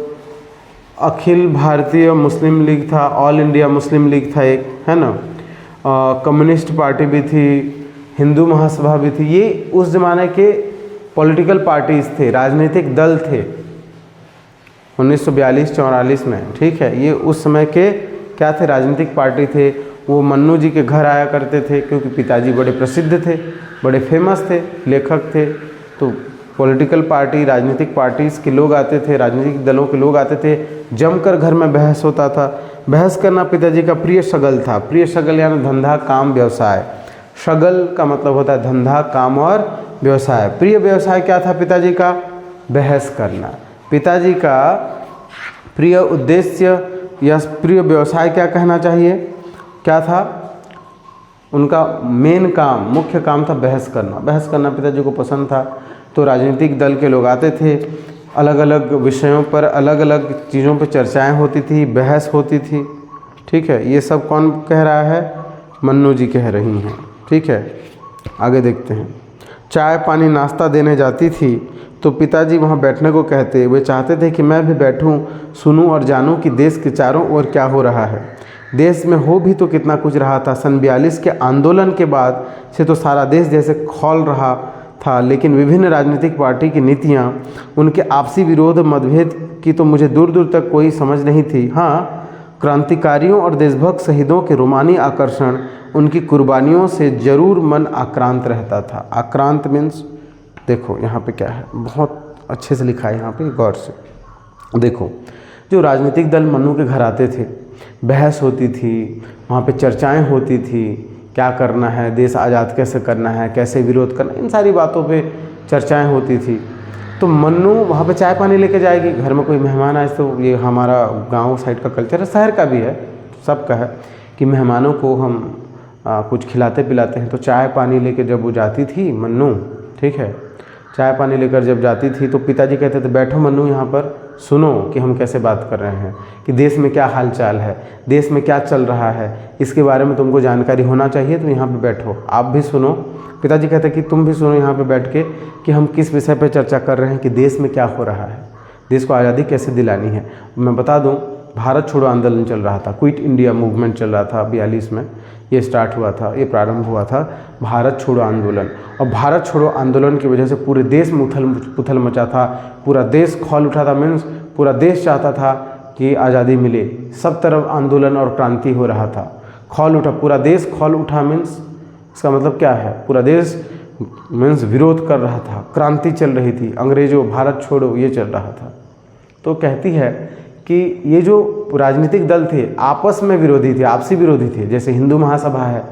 अखिल भारतीय मुस्लिम लीग था, ऑल इंडिया मुस्लिम लीग था एक, है ना, कम्युनिस्ट पार्टी भी थी, हिंदू महासभा भी थी। ये उस ज़माने के पॉलिटिकल पार्टीज़ थे, राजनीतिक दल थे 1942-44 में। ठीक है। ये उस समय के क्या थे, राजनीतिक पार्टी थे। वो मन्नू जी के घर आया करते थे, क्योंकि पिताजी बड़े प्रसिद्ध थे, बड़े फेमस थे, लेखक थे। तो पॉलिटिकल पार्टी, राजनीतिक पार्टीज़ के लोग आते थे, राजनीतिक दलों के लोग आते थे, जमकर घर में बहस होता था। बहस करना पिताजी का प्रिय शगल था। प्रिय शगल यानी धंधा काम व्यवसाय। शगल का मतलब होता है धंधा काम और व्यवसाय। प्रिय व्यवसाय क्या था पिताजी का, बहस करना। पिताजी का प्रिय उद्देश्य या प्रिय व्यवसाय क्या कहना चाहिए, क्या था, उनका मेन काम, मुख्य काम था बहस करना। बहस करना पिताजी को पसंद था। तो राजनीतिक दल के लोग आते थे, अलग अलग विषयों पर, अलग अलग चीज़ों पर चर्चाएं होती थी, बहस होती थी। ठीक है। ये सब कौन कह रहा है, मन्नू जी कह रही हैं। ठीक है। आगे देखते हैं। चाय पानी नाश्ता देने जाती थी तो पिताजी वहाँ बैठने को कहते। वे चाहते थे कि मैं भी बैठूं, सुनूं और जानूं कि देश के चारों ओर क्या हो रहा है। देश में हो भी तो कितना कुछ रहा था। सन 42 के आंदोलन के बाद से तो सारा देश जैसे खौल रहा था, लेकिन विभिन्न राजनीतिक पार्टी की नीतियाँ, उनके आपसी विरोध मतभेद की तो मुझे दूर दूर तक कोई समझ नहीं थी। हाँ, क्रांतिकारियों और देशभक्त शहीदों के रोमानी आकर्षण, उनकी कुर्बानियों से जरूर मन आक्रांत रहता था। आक्रांत मीन्स, देखो यहाँ पे क्या है, बहुत अच्छे से लिखा है यहाँ पे, गौर से देखो। जो राजनीतिक दल मन्नू के घर आते थे, बहस होती थी, वहाँ पे चर्चाएं होती थी, क्या करना है, देश आज़ाद कैसे करना है, कैसे विरोध करना, इन सारी बातों पे चर्चाएं होती थी। तो मन्नू वहाँ पे चाय पानी लेके जाएगी। घर में कोई मेहमान आए तो ये हमारा गांव साइड का कल्चर है, शहर का भी है, सबका है कि मेहमानों को हम कुछ खिलाते पिलाते हैं। तो चाय पानी लेके जब वो जाती थी मन्नू, ठीक है, चाय पानी लेकर जब जाती थी तो पिताजी कहते थे बैठो मन्नू यहाँ पर, सुनो कि हम कैसे बात कर रहे हैं, कि देश में क्या हाल चाल है, देश में क्या चल रहा है, इसके बारे में तुमको जानकारी होना चाहिए, तो यहाँ पे बैठो, आप भी सुनो। पिताजी कहते कि तुम भी सुनो यहाँ पे बैठ के कि हम किस विषय पे चर्चा कर रहे हैं, कि देश में क्या हो रहा है, देश को आज़ादी कैसे दिलानी है। मैं बता दूँ, भारत छोड़ो आंदोलन चल रहा था, क्विट इंडिया मूवमेंट चल रहा था 42 में, ये स्टार्ट हुआ था, ये प्रारंभ हुआ था भारत छोड़ो आंदोलन। और भारत छोड़ो आंदोलन की वजह से पूरे देश में उथल पुथल मचा था, पूरा देश खौल उठा था। मीन्स पूरा देश चाहता था कि आज़ादी मिले, सब तरफ आंदोलन और क्रांति हो रहा था, खौल उठा, पूरा देश खौल उठा। मीन्स इसका मतलब क्या है, पूरा देश मीन्स विरोध कर रहा था, क्रांति चल रही थी, अंग्रेजों भारत छोड़ो ये चल रहा था। तो कहती है कि ये जो राजनीतिक दल थे आपस में विरोधी थे, आपसी विरोधी थे। जैसे हिंदू महासभा है,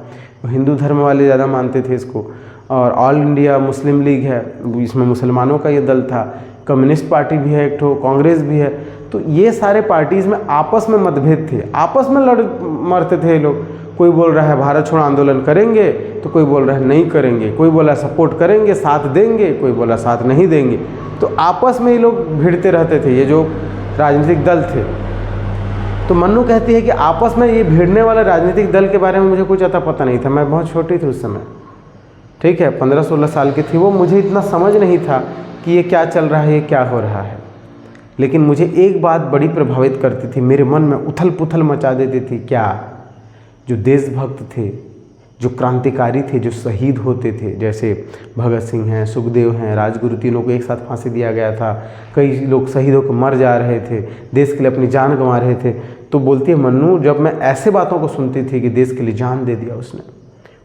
हिंदू धर्म वाले ज़्यादा मानते थे इसको, और ऑल इंडिया मुस्लिम लीग है, इसमें मुसलमानों का ये दल था, कम्युनिस्ट पार्टी भी है एक ठो, कांग्रेस भी है। तो ये सारे पार्टीज़ में आपस में मतभेद थे, आपस में लड़ मरते थे लोग। कोई बोल रहा है भारत छोड़ो आंदोलन करेंगे, तो कोई बोल रहा है नहीं करेंगे, कोई बोला सपोर्ट करेंगे साथ देंगे, कोई बोला साथ नहीं देंगे। तो आपस में ये लोग भिड़ते रहते थे, ये जो राजनीतिक दल थे। तो मन्नू कहती है कि आपस में ये भिड़ने वाले राजनीतिक दल के बारे में मुझे कुछ अता पता नहीं था, मैं बहुत छोटी थी उस समय, ठीक है, 15-16 साल की थी वो, मुझे इतना समझ नहीं था कि ये क्या चल रहा है, ये क्या हो रहा है। लेकिन मुझे एक बात बड़ी प्रभावित करती थी, मेरे मन में उथल पुथल मचा देती थी। क्या? जो देशभक्त थे, जो क्रांतिकारी थे, जो शहीद होते थे, जैसे भगत सिंह हैं, सुखदेव हैं, राजगुरु, तीनों को एक साथ फांसी दिया गया था। कई लोग शहीद होकर मर जा रहे थे, देश के लिए अपनी जान गंवा रहे थे। तो बोलती है मन्नू, जब मैं ऐसे बातों को सुनती थी कि देश के लिए जान दे दिया उसने,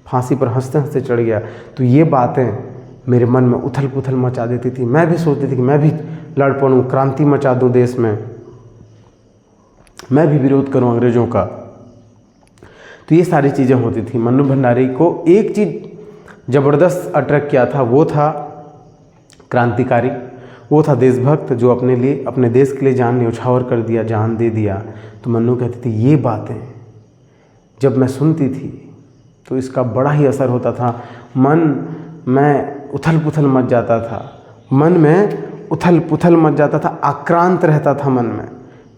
फांसी पर हंसते हंसते चढ़ गया, तो ये बातें मेरे मन में उथल पुथल मचा देती थी। मैं भी सोचती थी कि मैं भी लड़ पड़ूँ, क्रांति मचा दूँ देश में, मैं भी विरोध करूँ अंग्रेज़ों का। तो ये सारी चीज़ें होती थी। मन्नू भंडारी को एक चीज़ ज़बरदस्त अट्रैक्ट किया था, वो था क्रांतिकारी, वो था देशभक्त, जो अपने लिए, अपने देश के लिए जान न्यौछावर कर दिया, जान दे दिया। तो मन्नू कहती थी ये बातें जब मैं सुनती थी तो इसका बड़ा ही असर होता था, मन में उथल पुथल मच जाता था, मन में उथल पुथल मच जाता था, आक्रांत रहता था मन में।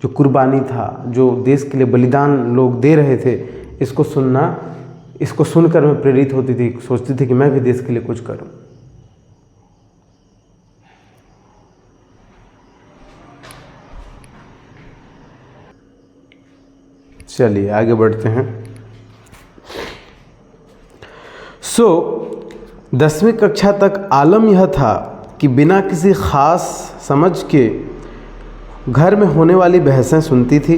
जो कुर्बानी था, जो देश के लिए बलिदान लोग दे रहे थे, इसको सुनना, इसको सुनकर मैं प्रेरित होती थी, सोचती थी कि मैं भी देश के लिए कुछ करूं। चलिए आगे बढ़ते हैं। 10वीं कक्षा तक आलम यह था कि बिना किसी ख़ास समझ के घर में होने वाली बहसें सुनती थी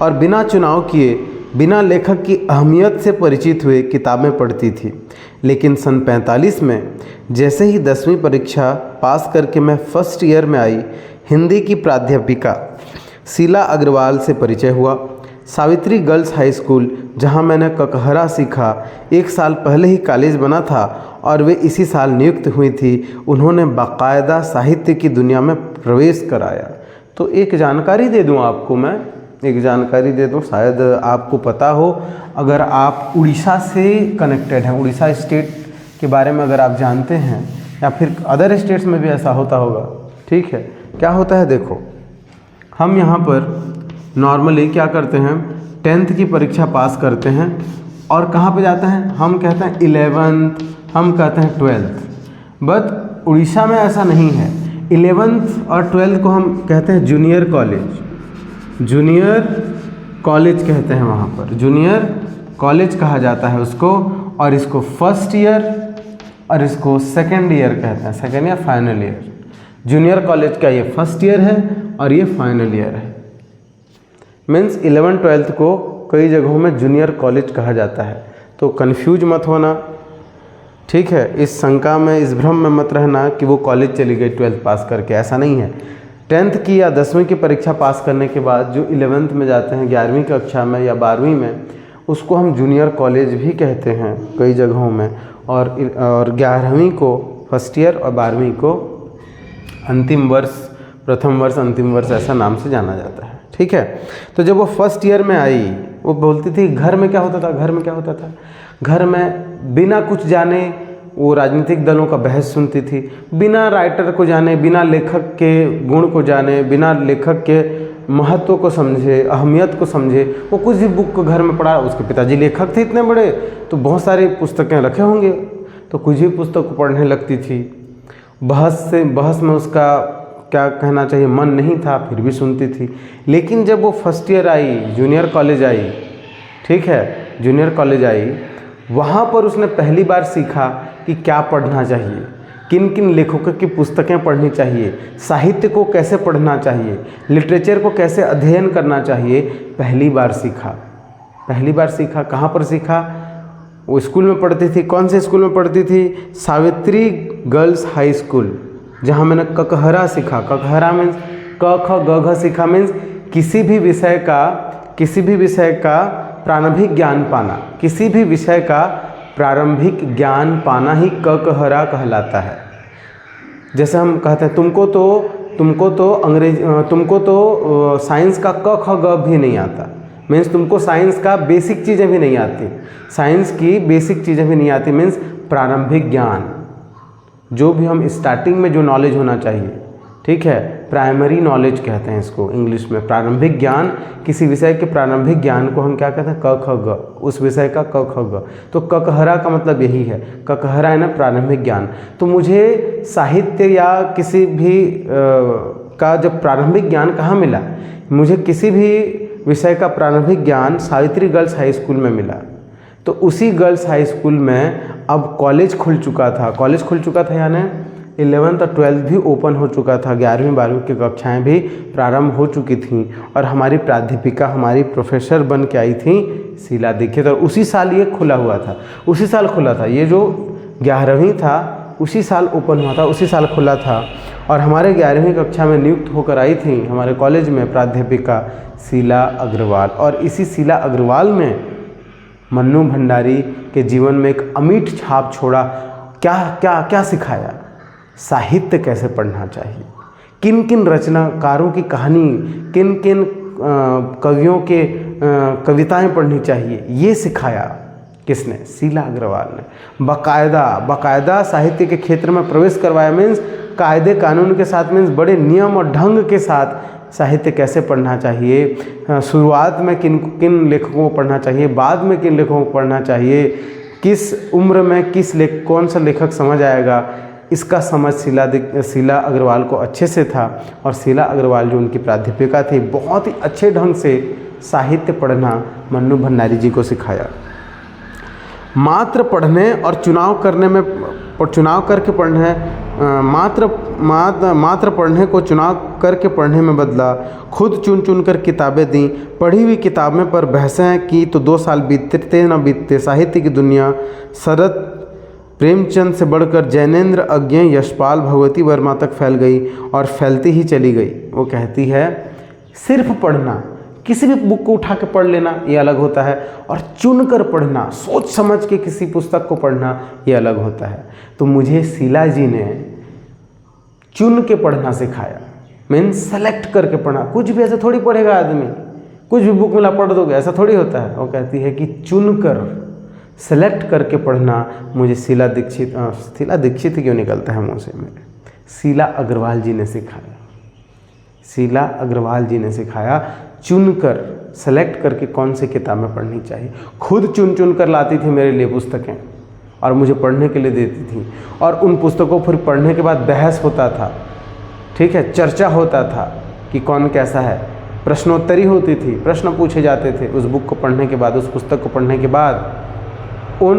और बिना चुनाव किए, बिना लेखक की अहमियत से परिचित हुए किताबें पढ़ती थी। लेकिन सन 45 में जैसे ही 10वीं परीक्षा पास करके मैं फर्स्ट ईयर में आई, हिंदी की प्राध्यापिका शीला अग्रवाल से परिचय हुआ। सावित्री गर्ल्स हाई स्कूल, जहां मैंने ककहरा सीखा, 1 साल पहले ही कॉलेज बना था और वे इसी साल नियुक्त हुई थी। उन्होंने बाकायदा साहित्य की दुनिया में प्रवेश कराया। तो एक जानकारी दे दूं आपको मैं, एक जानकारी दे दूं, शायद आपको पता हो, अगर आप उड़ीसा से कनेक्टेड हैं, उड़ीसा स्टेट के बारे में अगर आप जानते हैं, या फिर अदर स्टेट्स में भी ऐसा होता होगा, ठीक है। क्या होता है देखो, हम यहाँ पर नॉर्मली क्या करते हैं, 10th की परीक्षा पास करते हैं और कहाँ पे जाते हैं, हम कहते हैं 11th, हम कहते हैं 12th। बट उड़ीसा में ऐसा नहीं है। 11th और 12th को हम कहते हैं जूनियर कॉलेज, जूनियर कॉलेज कहते हैं, वहाँ पर जूनियर कॉलेज कहा जाता है उसको। और इसको फर्स्ट ईयर और इसको सेकेंड ईयर कहते हैं, सेकेंड या फाइनल ईयर। जूनियर कॉलेज का ये फर्स्ट ईयर है और ये फाइनल ईयर है। मीन्स 11th-12th को कई जगहों में जूनियर कॉलेज कहा जाता है। तो कंफ्यूज मत होना, ठीक है, इस शंका में, इस भ्रम में मत रहना कि वो कॉलेज चली गई 12th पास करके, ऐसा नहीं है। 10th की या 10वीं की परीक्षा पास करने के बाद जो 11th में जाते हैं, 11वीं कक्षा में या 12वीं में, उसको हम जूनियर कॉलेज भी कहते हैं कई जगहों में। और 11वीं को फर्स्ट ईयर और 12वीं को अंतिम वर्ष, प्रथम वर्ष, अंतिम वर्ष, ऐसा नाम से जाना जाता है, ठीक है। तो जब वो फर्स्ट ईयर में आई, वो बोलती थी घर में क्या होता था, घर में क्या होता था, घर में बिना कुछ जाने वो राजनीतिक दलों का बहस सुनती थी, बिना राइटर को जाने, बिना लेखक के गुण को जाने, बिना लेखक के महत्व को समझे, अहमियत को समझे, वो कुछ भी बुक को घर में पढ़ा। उसके पिताजी लेखक थे इतने बड़े, तो बहुत सारी पुस्तकें रखे होंगे, तो कुछ भी पुस्तक को पढ़ने लगती थी। बहस में उसका क्या कहना चाहिए मन नहीं था, फिर भी सुनती थी। लेकिन जब वो first year I, junior college आई, ठीक है, जूनियर कॉलेज आई, वहाँ पर उसने पहली बार सीखा कि क्या पढ़ना चाहिए, किन किन लेखकों की पुस्तकें पढ़नी चाहिए, साहित्य को कैसे पढ़ना चाहिए, लिटरेचर को कैसे अध्ययन करना चाहिए, पहली बार सीखा। पहली बार सीखा। कहाँ पर सीखा? वो स्कूल में पढ़ती थी। कौन से स्कूल में पढ़ती थी? सावित्री गर्ल्स हाई स्कूल, जहाँ मैंने ककहरा सीखा। ककहरा मीन्स क ख ग घ सीखा, मीन्स किसी भी विषय का प्रारंभिक ज्ञान पाना। किसी भी विषय का प्रारंभिक ज्ञान पाना ही ककहरा कहलाता है। जैसे हम कहते हैं तुमको तो साइंस का क ख ग भी नहीं आता, मीन्स तुमको साइंस का बेसिक चीज़ें भी नहीं आती। साइंस की बेसिक चीज़ें भी नहीं आती मीन्स प्रारंभिक ज्ञान, जो भी हम स्टार्टिंग में जो नॉलेज होना चाहिए, ठीक है, प्राइमरी नॉलेज कहते हैं इसको इंग्लिश में। प्रारंभिक ज्ञान, किसी विषय के प्रारंभिक ज्ञान को हम क्या कहते हैं? क ख ग, उस विषय का क ख ग। तो ककहरा का मतलब यही है। ककहरा है ना प्रारंभिक ज्ञान। तो मुझे साहित्य या किसी भी का जब प्रारंभिक ज्ञान कहाँ मिला? मुझे किसी भी विषय का प्रारंभिक ज्ञान सावित्री गर्ल्स हाई स्कूल में मिला। तो उसी गर्ल्स हाई स्कूल में अब कॉलेज खुल चुका था यानी 11th और 12th भी ओपन हो चुका था, 11वीं 12वीं की कक्षाएं भी प्रारंभ हो चुकी थीं। और हमारी प्राध्यापिका, हमारी प्रोफेसर बन के आई थी शीला दीक्षित। और उसी साल ये खुला हुआ था, उसी साल खुला था। ये जो 11वीं था उसी साल ओपन हुआ था, उसी साल खुला था। और हमारे 11वीं कक्षा में नियुक्त होकर आई थी हमारे कॉलेज में प्राध्यापिका शीला अग्रवाल। और इसी शीला अग्रवाल में मन्नू भंडारी के जीवन में एक अमिट छाप छोड़ा। क्या सिखाया? साहित्य कैसे पढ़ना चाहिए, किन किन रचनाकारों की कहानी, किन किन कवियों के कविताएं पढ़नी चाहिए, ये सिखाया। किसने? शीला अग्रवाल ने। बाकायदा साहित्य के क्षेत्र में प्रवेश करवाया, मीन्स कायदे कानून के साथ, मीन्स बड़े नियम और ढंग के साथ साहित्य कैसे पढ़ना चाहिए, शुरुआत में किन किन लेखकों को पढ़ना चाहिए, बाद में किन लेखकों को पढ़ना चाहिए, किस उम्र में कौन सा लेखक समझ आएगा, इसका समझ शीला अग्रवाल को अच्छे से था। और शीला अग्रवाल जो उनकी प्राध्यापिका थी, बहुत ही अच्छे ढंग से साहित्य पढ़ना मन्नू भंडारी जी को सिखाया। मात्र पढ़ने और चुनाव करके पढ़ने, मात्र पढ़ने को चुनाव करके पढ़ने में बदला। खुद चुन कर किताबें दी, पढ़ी हुई किताबें पर बहसें की तो 2 साल बीतते न बीतते साहित्य की दुनिया शरद प्रेमचंद से बढ़कर जैनेन्द्र अज्ञे यशपाल भगवती वर्मा तक फैल गई और फैलती ही चली गई। वो कहती है सिर्फ पढ़ना, किसी भी बुक को उठा के पढ़ लेना ये अलग होता है, और चुनकर पढ़ना, सोच समझ के किसी पुस्तक को पढ़ना ये अलग होता है। तो मुझे शीला जी ने चुन के पढ़ना सिखाया, मीन्स सेलेक्ट करके पढ़ना। कुछ भी ऐसा थोड़ी पढ़ेगा आदमी, कुछ भी बुक मिला पढ़ दोगे, ऐसा थोड़ी होता है। वो कहती है कि चुनकर सेलेक्ट करके पढ़ना मुझे शीला दीक्षित क्यों निकलता है मुँह से मेरे, शीला अग्रवाल जी ने सिखाया। शीला अग्रवाल जी ने सिखाया चुनकर, सेलेक्ट करके कौन सी किताबें पढ़नी चाहिए। खुद चुन कर लाती थी मेरे लिए पुस्तकें और मुझे पढ़ने के लिए देती थी। और उन पुस्तकों पर पढ़ने के बाद बहस होता था, ठीक है, चर्चा होता था कि कौन कैसा है, प्रश्नोत्तरी होती थी, प्रश्न पूछे जाते थे उस बुक को पढ़ने के बाद, उस पुस्तक को पढ़ने के बाद। उन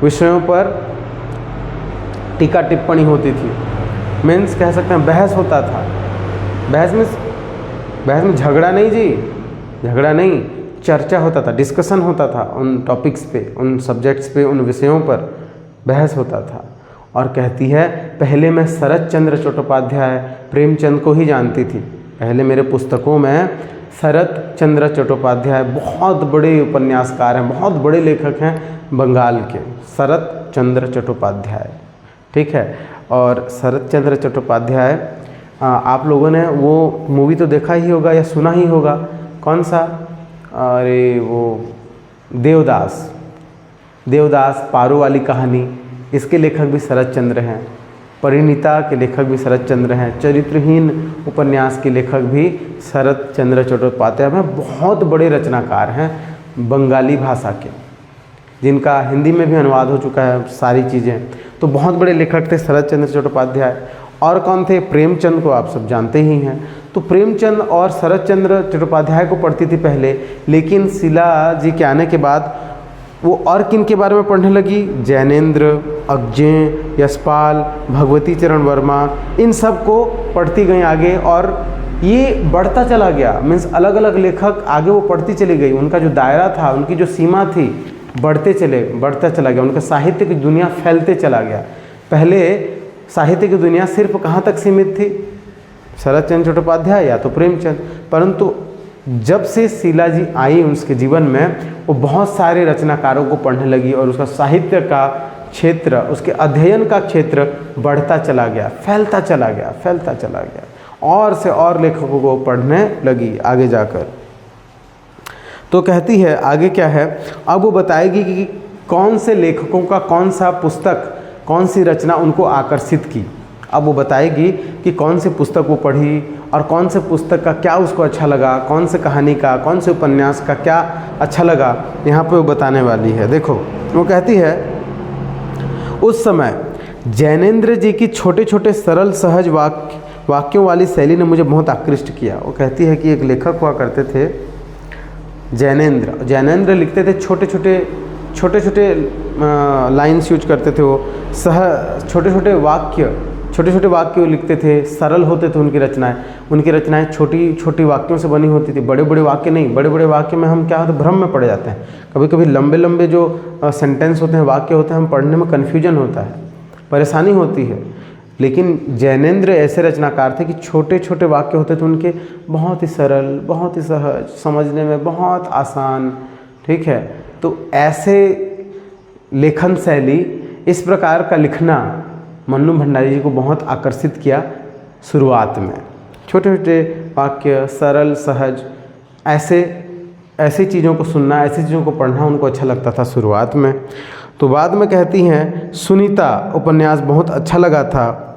विषयों पर टीका टिप्पणी होती थी, मीन्स कह सकते हैं बहस होता था। बहस में झगड़ा नहीं जी, झगड़ा नहीं, चर्चा होता था, डिस्कशन होता था उन टॉपिक्स पे, उन सब्जेक्ट्स पे, उन विषयों पर बहस होता था। और कहती है पहले मैं शरद चंद्र चट्टोपाध्याय प्रेमचंद को ही जानती थी। पहले मेरे पुस्तकों में शरद चंद्र चट्टोपाध्याय बहुत बड़े उपन्यासकार हैं, बहुत बड़े लेखक हैं बंगाल के, शरद चंद्र चट्टोपाध्याय, ठीक है। और शरद चंद्र चट्टोपाध्याय, आप लोगों ने वो मूवी तो देखा ही होगा या सुना ही होगा, कौन सा, अरे वो देवदास पारो वाली कहानी, इसके लेखक भी शरद चंद्र हैं। परिणीता के लेखक भी शरद चंद्र हैं। चरित्रहीन उपन्यास के लेखक भी शरद चंद्र चट्टोपाध्याय में बहुत बड़े रचनाकार हैं बंगाली भाषा के, जिनका हिंदी में भी अनुवाद हो चुका है सारी चीज़ें। तो बहुत बड़े लेखक थे शरद चंद्र चट्टोपाध्याय। और कौन थे? प्रेमचंद को आप सब जानते ही हैं। तो प्रेमचंद और शरद चंद्र चट्टोपाध्याय को पढ़ती थी पहले, लेकिन शीला जी के आने के बाद वो और किन के बारे में पढ़ने लगी? जैनेन्द्र, अज्ञेय, यशपाल, भगवती चरण वर्मा, इन सब को पढ़ती गई आगे, और ये बढ़ता चला गया। मीन्स अलग अलग लेखक आगे वो पढ़ती चली गई, उनका जो दायरा था, उनकी जो सीमा थी, बढ़ता चला गया, उनका साहित्य की दुनिया फैलते चला गया। पहले साहित्य की दुनिया सिर्फ कहाँ तक सीमित थी? शरत चंद्र चट्टोपाध्याय या तो प्रेमचंद, परंतु जब से शीला जी आई उसके जीवन में, वो बहुत सारे रचनाकारों को पढ़ने लगी और उसका साहित्य का क्षेत्र, उसके अध्ययन का क्षेत्र बढ़ता चला गया, फैलता चला गया, और से और लेखकों को पढ़ने लगी आगे जाकर। तो कहती है आगे क्या है, अब वो बताएगी कि कौन से लेखकों का कौन सा पुस्तक, कौन सी रचना उनको आकर्षित की। अब वो बताएगी कि कौन सी पुस्तक वो पढ़ी और कौन से पुस्तक का क्या उसको अच्छा लगा, कौन से कहानी का, कौन से उपन्यास का क्या अच्छा लगा, यहाँ पे वो बताने वाली है। देखो वो कहती है, उस समय जैनेन्द्र जी की छोटे छोटे सरल सहज वाक्यों वाली शैली ने मुझे बहुत आकृष्ट किया। वो कहती है कि एक लेखक हुआ करते थे जैनेन्द्र लिखते थे छोटे छोटे लाइन्स यूज करते थे, वो छोटे छोटे वाक्य लिखते थे, सरल होते थे उनकी रचनाएं छोटी वाक्यों से बनी होती थी, बड़े बड़े वाक्य नहीं। बड़े बड़े वाक्य में हम क्या होते, भ्रम में पड़ जाते हैं, कभी कभी लंबे जो सेंटेंस होते हैं, वाक्य होते हैं, हम पढ़ने में कन्फ्यूजन होता है, परेशानी होती है। लेकिन जैनेन्द्र ऐसे रचनाकार थे कि छोटे छोटे वाक्य होते थे उनके, बहुत ही सरल, बहुत ही सहज, समझने में बहुत आसान, ठीक है। तो ऐसे लेखन शैली, इस प्रकार का लिखना मन्नू भंडारी जी को बहुत आकर्षित किया शुरुआत में। छोटे छोटे वाक्य, सरल सहज, ऐसी चीज़ों को सुनना, ऐसी चीज़ों को पढ़ना उनको अच्छा लगता था शुरुआत में। तो बाद में कहती हैं, सुनीता उपन्यास बहुत अच्छा लगा था।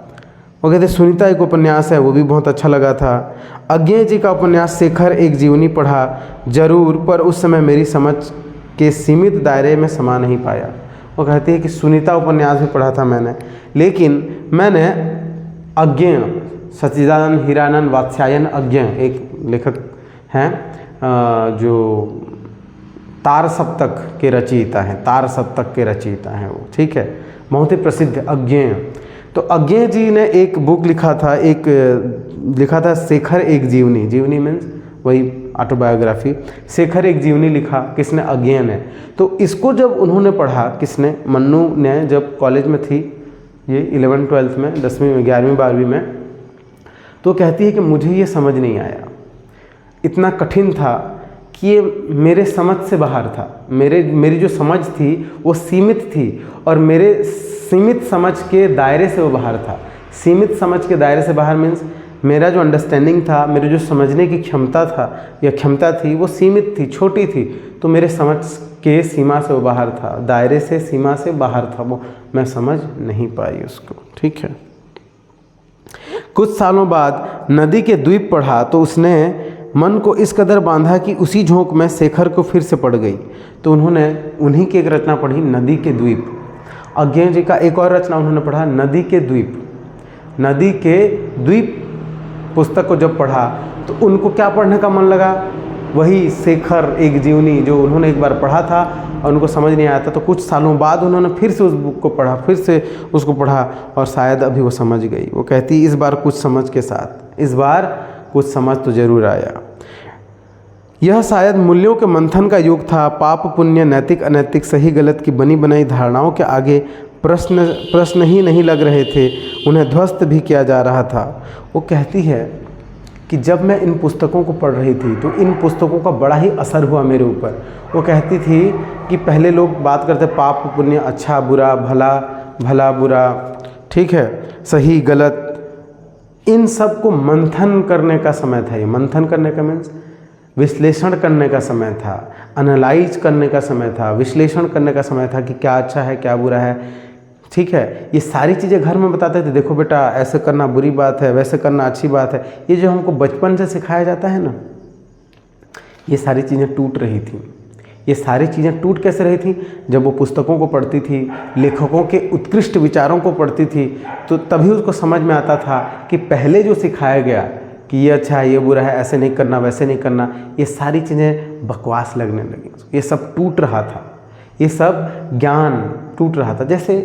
वो कहते सुनीता एक उपन्यास है, वो भी बहुत अच्छा लगा था। अज्ञेय जी का उपन्यास शेखर एक जीवनी पढ़ा जरूर, पर उस समय मेरी समझ के सीमित दायरे में समा नहीं पाया। वो कहती है कि सुनीता उपन्यास भी पढ़ा था मैंने, लेकिन मैंने अज्ञेय, सच्चिदानंद हीरानंद वात्स्यायन अज्ञेय एक लेखक हैं जो तार सप्तक के रचयिता हैं वो, ठीक है, बहुत ही प्रसिद्ध अज्ञेय। तो अज्ञेय जी ने एक बुक लिखा था शेखर एक जीवनी मीन्स वही ऑटोबायोग्राफी, शेखर एक जीवनी लिखा, किसने? अज्ञेय ने। तो इसको जब उन्होंने पढ़ा, किसने? मन्नू ने, जब कॉलेज में थी ये 11वीं-12वीं में, 10वीं में, 11वीं-12वीं में, तो कहती है कि मुझे ये समझ नहीं आया, इतना कठिन था कि ये मेरे समझ से बाहर था। मेरी जो समझ थी वो सीमित थी, और मेरे सीमित समझ के दायरे से वो बाहर था। सीमित समझ के दायरे से बाहर मीन्स मेरा जो अंडरस्टैंडिंग था, मेरे जो समझने की क्षमता थी वो सीमित थी, छोटी थी, तो मेरे समझ के सीमा से वो बाहर था, दायरे से, सीमा से बाहर था, वो मैं समझ नहीं पाई उसको, ठीक है। कुछ सालों बाद नदी के द्वीप पढ़ा तो उसने मन को इस कदर बांधा कि उसी झोंक में शेखर को फिर से पड़ गई। तो उन्होंने उन्हीं की एक रचना पढ़ी, नदी के द्वीप। अज्ञेय जी का एक और रचना उन्होंने पढ़ा, नदी के द्वीप पुस्तक को जब पढ़ा तो उनको क्या पढ़ने का मन लगा? वही शेखर एक जीवनी जो उन्होंने एक बार पढ़ा था और उनको समझ नहीं आया था, तो कुछ सालों बाद उन्होंने फिर से उस बुक को पढ़ा, फिर से उसको पढ़ा, और शायद अभी वो समझ गई। वो कहती इस बार कुछ समझ के साथ, इस बार कुछ समझ तो जरूर आया। यह शायद मूल्यों के मंथन का युग था। पाप पुण्य, नैतिक अनैतिक, सही गलत की बनी बनाई धारणाओं के आगे प्रश्न ही नहीं लग रहे थे, उन्हें ध्वस्त भी किया जा रहा था। वो कहती है कि जब मैं इन पुस्तकों को पढ़ रही थी तो इन पुस्तकों का बड़ा ही असर हुआ मेरे ऊपर। वो कहती थी कि पहले लोग बात करते पाप पुण्य, अच्छा बुरा, भला बुरा, ठीक है, सही गलत, इन सब को मंथन करने का समय था। ये मंथन करने का मीन्स विश्लेषण करने का समय था, एनालाइज करने का समय था, विश्लेषण करने का समय था कि क्या अच्छा है क्या बुरा है, ठीक है। ये सारी चीज़ें घर में बताते थे, देखो बेटा ऐसे करना बुरी बात है, वैसे करना अच्छी बात है। ये जो हमको बचपन से सिखाया जाता है ना, ये सारी चीज़ें टूट रही थी। ये सारी चीज़ें टूट कैसे रही थी? जब वो पुस्तकों को पढ़ती थी, लेखकों के उत्कृष्ट विचारों को पढ़ती थी, तो तभी उसको समझ में आता था कि पहले जो सिखाया गया कि ये अच्छा है ये बुरा है, ऐसे नहीं करना वैसे नहीं करना, ये सारी चीज़ें बकवास लगने लगी। ये सब टूट रहा था, ये सब ज्ञान टूट रहा था। जैसे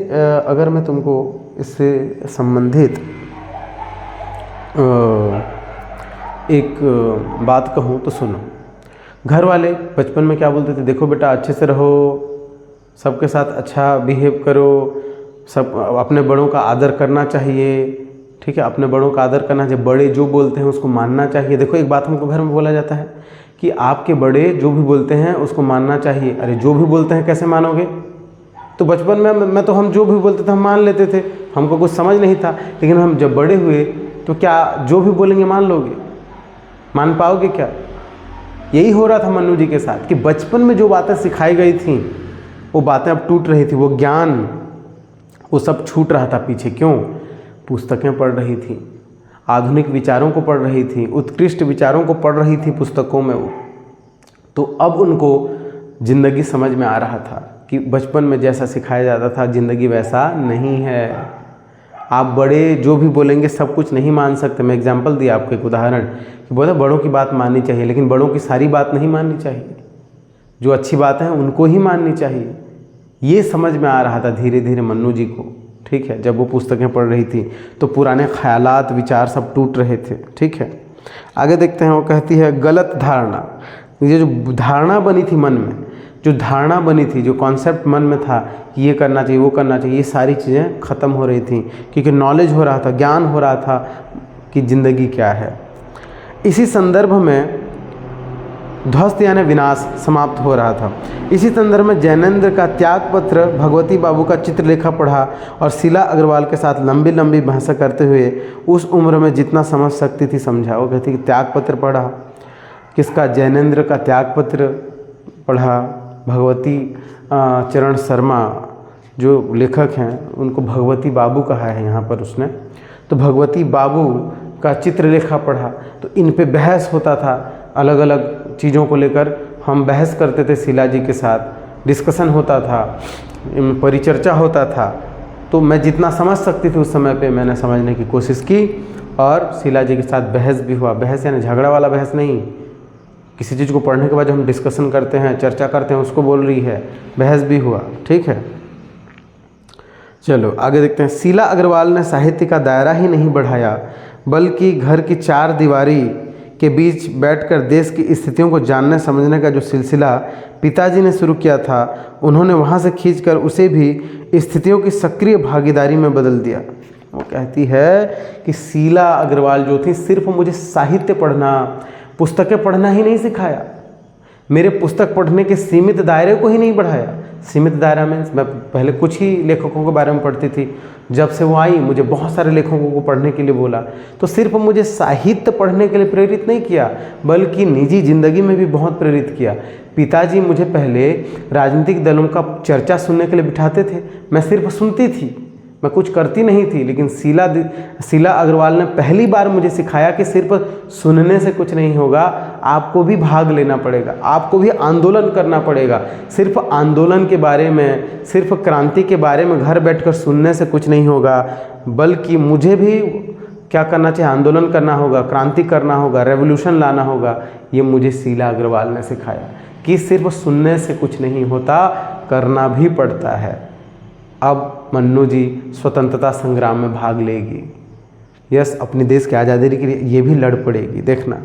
अगर मैं तुमको इससे संबंधित एक बात कहूँ तो सुनो। घर वाले बचपन में क्या बोलते थे, देखो बेटा अच्छे से रहो, सबके साथ अच्छा बिहेव करो, सब अपने बड़ों का आदर करना चाहिए, ठीक है, अपने बड़ों का आदर करना चाहिए, बड़े जो बोलते हैं उसको मानना चाहिए। देखो एक बात हमको घर में बोला जाता है कि आपके बड़े जो भी बोलते हैं उसको मानना चाहिए। अरे जो भी बोलते हैं कैसे मानोगे? तो बचपन में तो हम जो भी बोलते थे हम मान लेते थे, हमको कुछ समझ नहीं था। लेकिन हम जब बड़े हुए तो क्या जो भी बोलेंगे मान लोगे? मान पाओगे क्या? यही हो रहा था मन्नू जी के साथ कि बचपन में जो बातें सिखाई गई थी वो बातें अब टूट रही थी, वो ज्ञान वो सब छूट रहा था पीछे। क्यों? पुस्तकें पढ़ रही थी, आधुनिक विचारों को पढ़ रही थी, उत्कृष्ट विचारों को पढ़ रही थी पुस्तकों में वो। तो अब उनको ज़िंदगी समझ में आ रहा था कि बचपन में जैसा सिखाया जाता था ज़िंदगी वैसा नहीं है। आप बड़े जो भी बोलेंगे सब कुछ नहीं मान सकते। मैं एग्जांपल दिया आपको एक उदाहरण कि बोला बड़ों की बात माननी चाहिए, लेकिन बड़ों की सारी बात नहीं माननी चाहिए, जो अच्छी बात है उनको ही माननी चाहिए। ये समझ में आ रहा था धीरे धीरे मन्नू जी को, ठीक है। जब वो पुस्तकें पढ़ रही थी तो पुराने ख्यालात विचार सब टूट रहे थे, ठीक है। आगे देखते हैं, वो कहती है गलत धारणा। ये जो धारणा बनी थी मन में, जो धारणा बनी थी, जो कॉन्सेप्ट मन में था कि ये करना चाहिए वो करना चाहिए, ये सारी चीज़ें ख़त्म हो रही थी क्योंकि नॉलेज हो रहा था, ज्ञान हो रहा था कि ज़िंदगी क्या है। इसी संदर्भ में ध्वस्त यानी विनाश समाप्त हो रहा था। इसी संदर्भ में जैनेंद्र का त्याग पत्र, भगवती बाबू का चित्रलेखा पढ़ा और शीला अग्रवाल के साथ लंबी लंबी बहसें करते हुए उस उम्र में जितना समझ सकती थी समझा। वो कहती कि त्याग पत्र पढ़ा, किसका? जैनेंद्र का त्याग पत्र पढ़ा। भगवती चरण शर्मा जो लेखक हैं उनको भगवती बाबू कहा है यहाँ पर उसने, तो भगवती बाबू का चित्रलेखा पढ़ा। तो इन पे बहस होता था, अलग अलग चीज़ों को लेकर हम बहस करते थे शीला जी के साथ, डिस्कशन होता था, परिचर्चा होता था। तो मैं जितना समझ सकती थी उस समय पे मैंने समझने की कोशिश की और शीला जी के साथ बहस भी हुआ। बहस यानी झगड़ा वाला बहस नहीं, किसी चीज़ को पढ़ने के बाद जो हम डिस्कशन करते हैं, चर्चा करते हैं, उसको बोल रही है, बहस भी हुआ, ठीक है। चलो आगे देखते हैं। शीला अग्रवाल ने साहित्य का दायरा ही नहीं बढ़ाया बल्कि घर की चार दीवारी के बीच बैठकर देश की स्थितियों को जानने समझने का जो सिलसिला पिताजी ने शुरू किया था, उन्होंने वहाँ से खींचकर उसे भी स्थितियों की सक्रिय भागीदारी में बदल दिया। वो कहती है कि शीला अग्रवाल जो थी सिर्फ मुझे साहित्य पढ़ना, पुस्तकें पढ़ना ही नहीं सिखाया, मेरे पुस्तक पढ़ने के सीमित दायरे को ही नहीं बढ़ाया। सीमित दायरा में मैं पहले कुछ ही लेखकों के बारे में पढ़ती थी, जब से वो आई मुझे बहुत सारे लेखकों को पढ़ने के लिए बोला। तो सिर्फ मुझे साहित्य पढ़ने के लिए प्रेरित नहीं किया बल्कि निजी ज़िंदगी में भी बहुत प्रेरित किया। पिताजी मुझे पहले राजनीतिक दलों का चर्चा सुनने के लिए बिठाते थे, मैं सिर्फ सुनती थी, मैं कुछ करती नहीं थी। लेकिन शीला अग्रवाल ने पहली बार मुझे सिखाया कि सिर्फ सुनने से कुछ नहीं होगा, आपको भी भाग लेना पड़ेगा, आपको भी आंदोलन करना पड़ेगा। सिर्फ आंदोलन के बारे में, सिर्फ क्रांति के बारे में घर बैठकर सुनने से कुछ नहीं होगा, बल्कि मुझे भी क्या करना चाहिए? आंदोलन करना होगा, क्रांति करना होगा, रेवोल्यूशन लाना होगा। ये मुझे शीला अग्रवाल ने सिखाया कि सिर्फ सुनने से कुछ नहीं होता, करना भी पड़ता है। अब मन्नू जी स्वतंत्रता संग्राम में भाग लेगी, यस, अपने देश की आज़ादी के लिए ये भी लड़ पड़ेगी। देखना,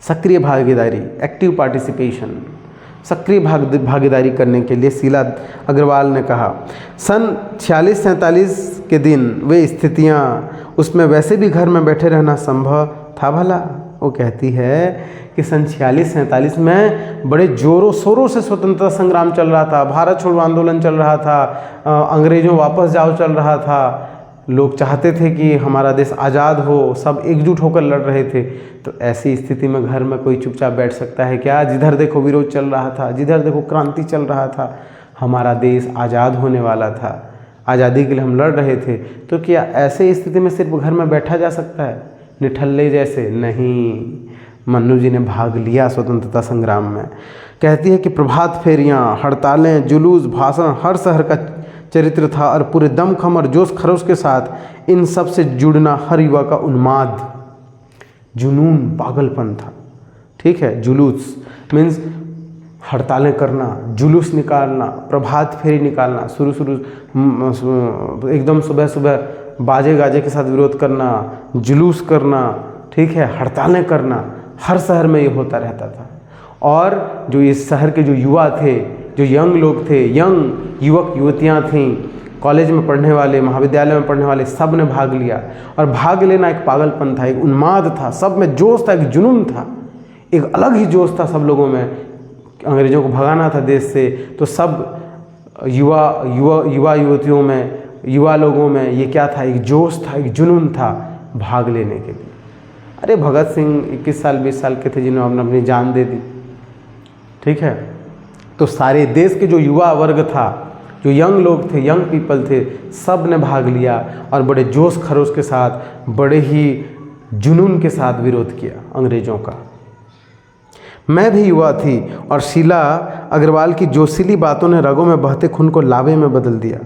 सक्रिय भागीदारी, एक्टिव पार्टिसिपेशन, सक्रिय भागीदारी करने के लिए शीला अग्रवाल ने कहा। सन 46-47 के दिन वे स्थितियाँ, उसमें वैसे भी घर में बैठे रहना संभव था भला? वो कहती है कि सन 46-47 में बड़े जोरों शोरों से स्वतंत्रता संग्राम चल रहा था, भारत छोड़ो आंदोलन चल रहा था, अंग्रेजों वापस जाओ चल रहा था, लोग चाहते थे कि हमारा देश आज़ाद हो, सब एकजुट होकर लड़ रहे थे। तो ऐसी स्थिति में घर में कोई चुपचाप बैठ सकता है क्या? जिधर देखो विरोध चल रहा था, जिधर देखो क्रांति चल रहा था, हमारा देश आज़ाद होने वाला था, आज़ादी के लिए हम लड़ रहे थे। तो क्या ऐसे स्थिति में सिर्फ घर में बैठा जा सकता है निठल्ले जैसे? नहीं, मन्नू जी ने भाग लिया स्वतंत्रता संग्राम में। कहती है कि प्रभात फेरियाँ, हड़तालें, जुलूस, भाषण, हर शहर का चरित्र था और पूरे दमखम और जोश खरोश के साथ इन सब से जुड़ना हर युवा का उन्माद, जुनून, पागलपन था, ठीक है। जुलूस मीन्स हड़तालें करना, जुलूस निकालना, प्रभात फेरी निकालना, शुरू एकदम सुबह सुबह बाजे गाजे के साथ विरोध करना, जुलूस करना, ठीक है, हड़तालें करना, हर शहर में ये होता रहता था। और जो इस शहर के जो युवा थे, जो यंग लोग थे, यंग युवक युवतियाँ थीं, कॉलेज में पढ़ने वाले, महाविद्यालय में पढ़ने वाले, सब ने भाग लिया। और भाग लेना एक पागलपन था, एक उन्माद था, सब में जोश था, एक जुनून था, एक अलग ही जोश था सब लोगों में। अंग्रेज़ों को भगाना था देश से, तो सब युवा युवतियों में, युवा लोगों में ये क्या था, एक जोश था, एक जुनून था भाग लेने के लिए। अरे भगत सिंह 21 साल 20 साल के थे जिन्होंने अपनी जान दे दी, ठीक है। तो सारे देश के जो युवा वर्ग था, जो यंग लोग थे, यंग पीपल थे, सब ने भाग लिया और बड़े जोश खरोश के साथ, बड़े ही जुनून के साथ विरोध किया अंग्रेज़ों का। मैं भी युवा थी और शीला अग्रवाल की जोशीली बातों ने रगों में बहते खून को लावे में बदल दिया।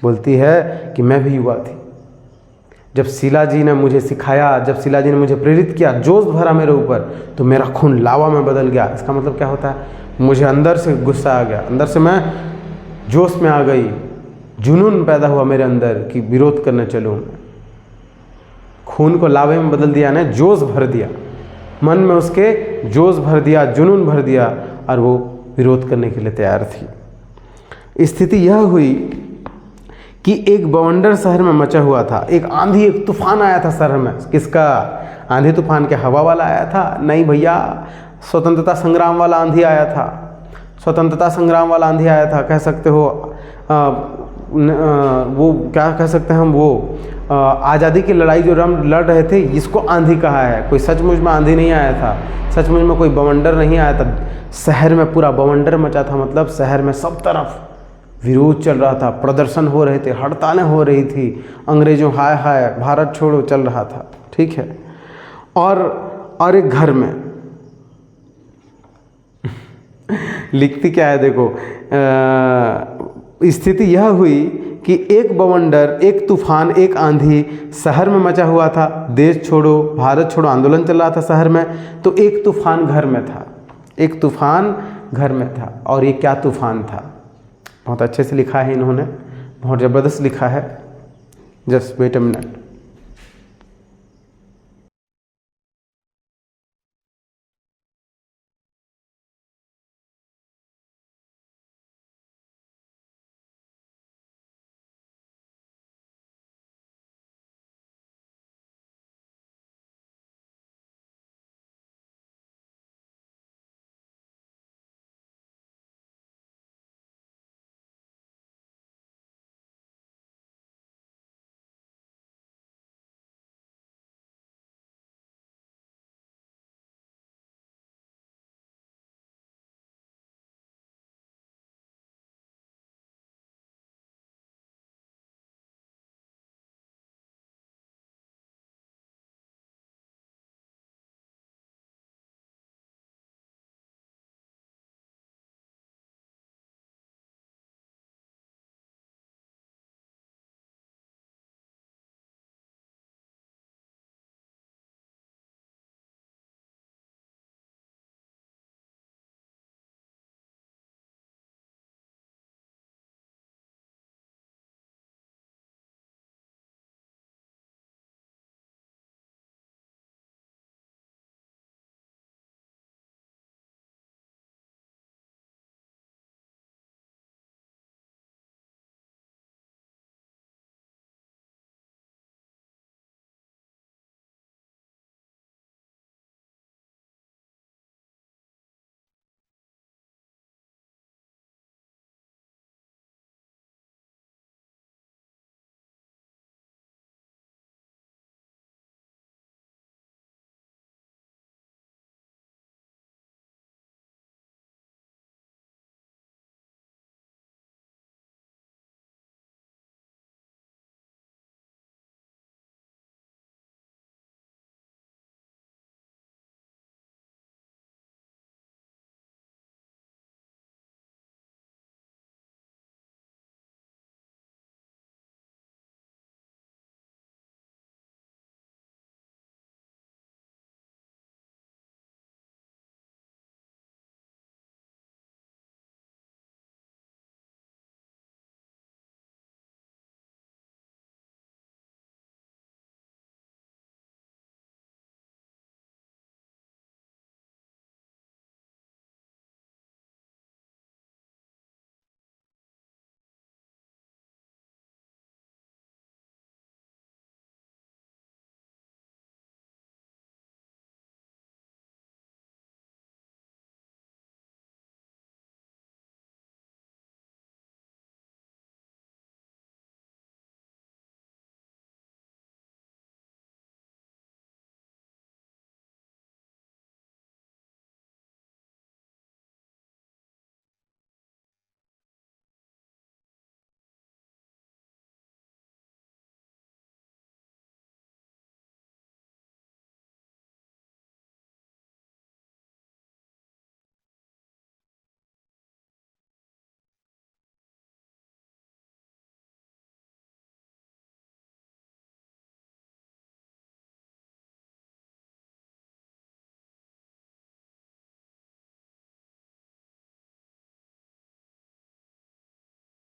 बोलती है कि मैं भी युवा थी। जब शीला जी ने मुझे सिखाया, जब शीला जी ने मुझे प्रेरित किया, जोश भरा मेरे ऊपर, तो मेरा खून लावा में बदल गया। इसका मतलब क्या होता है, मुझे अंदर से गुस्सा आ गया, अंदर से मैं जोश में आ गई, जुनून पैदा हुआ मेरे अंदर कि विरोध करने चलूँ। खून को लावे में बदल दिया ने जोश भर दिया, मन में उसके जोश भर दिया, जुनून भर दिया, और वो विरोध करने के लिए तैयार थी। स्थिति यह हुई कि एक बवंडर शहर में मचा हुआ था। एक आंधी, एक तूफान आया था शहर में। किसका आंधी तूफान? के हवा वाला आया था? नहीं भैया, स्वतंत्रता संग्राम वाला आंधी आया था। स्वतंत्रता संग्राम वाला आंधी आया था, कह सकते हो। वो क्या कह सकते हैं हम, वो आज़ादी की लड़ाई जो लड़ रहे थे, इसको आंधी कहा है। कोई सचमुच में आंधी नहीं आया था, सचमुच में कोई बवंडर नहीं आया था। शहर में पूरा बवंडर मचा था, मतलब शहर में सब तरफ विरोध चल रहा था, प्रदर्शन हो रहे थे, हड़तालें हो रही थी, अंग्रेज़ों हाय हाय भारत छोड़ो चल रहा था, ठीक है। और एक घर में लिखती क्या है देखो, स्थिति यह हुई कि एक बवंडर, एक तूफान, एक आंधी शहर में मचा हुआ था। देश छोड़ो भारत छोड़ो आंदोलन चल रहा था शहर में, तो एक तूफान घर में था, एक तूफान घर में था। और ये क्या तूफान था? बहुत अच्छे से लिखा है इन्होंने, बहुत ज़बरदस्त लिखा है। Just wait a minute.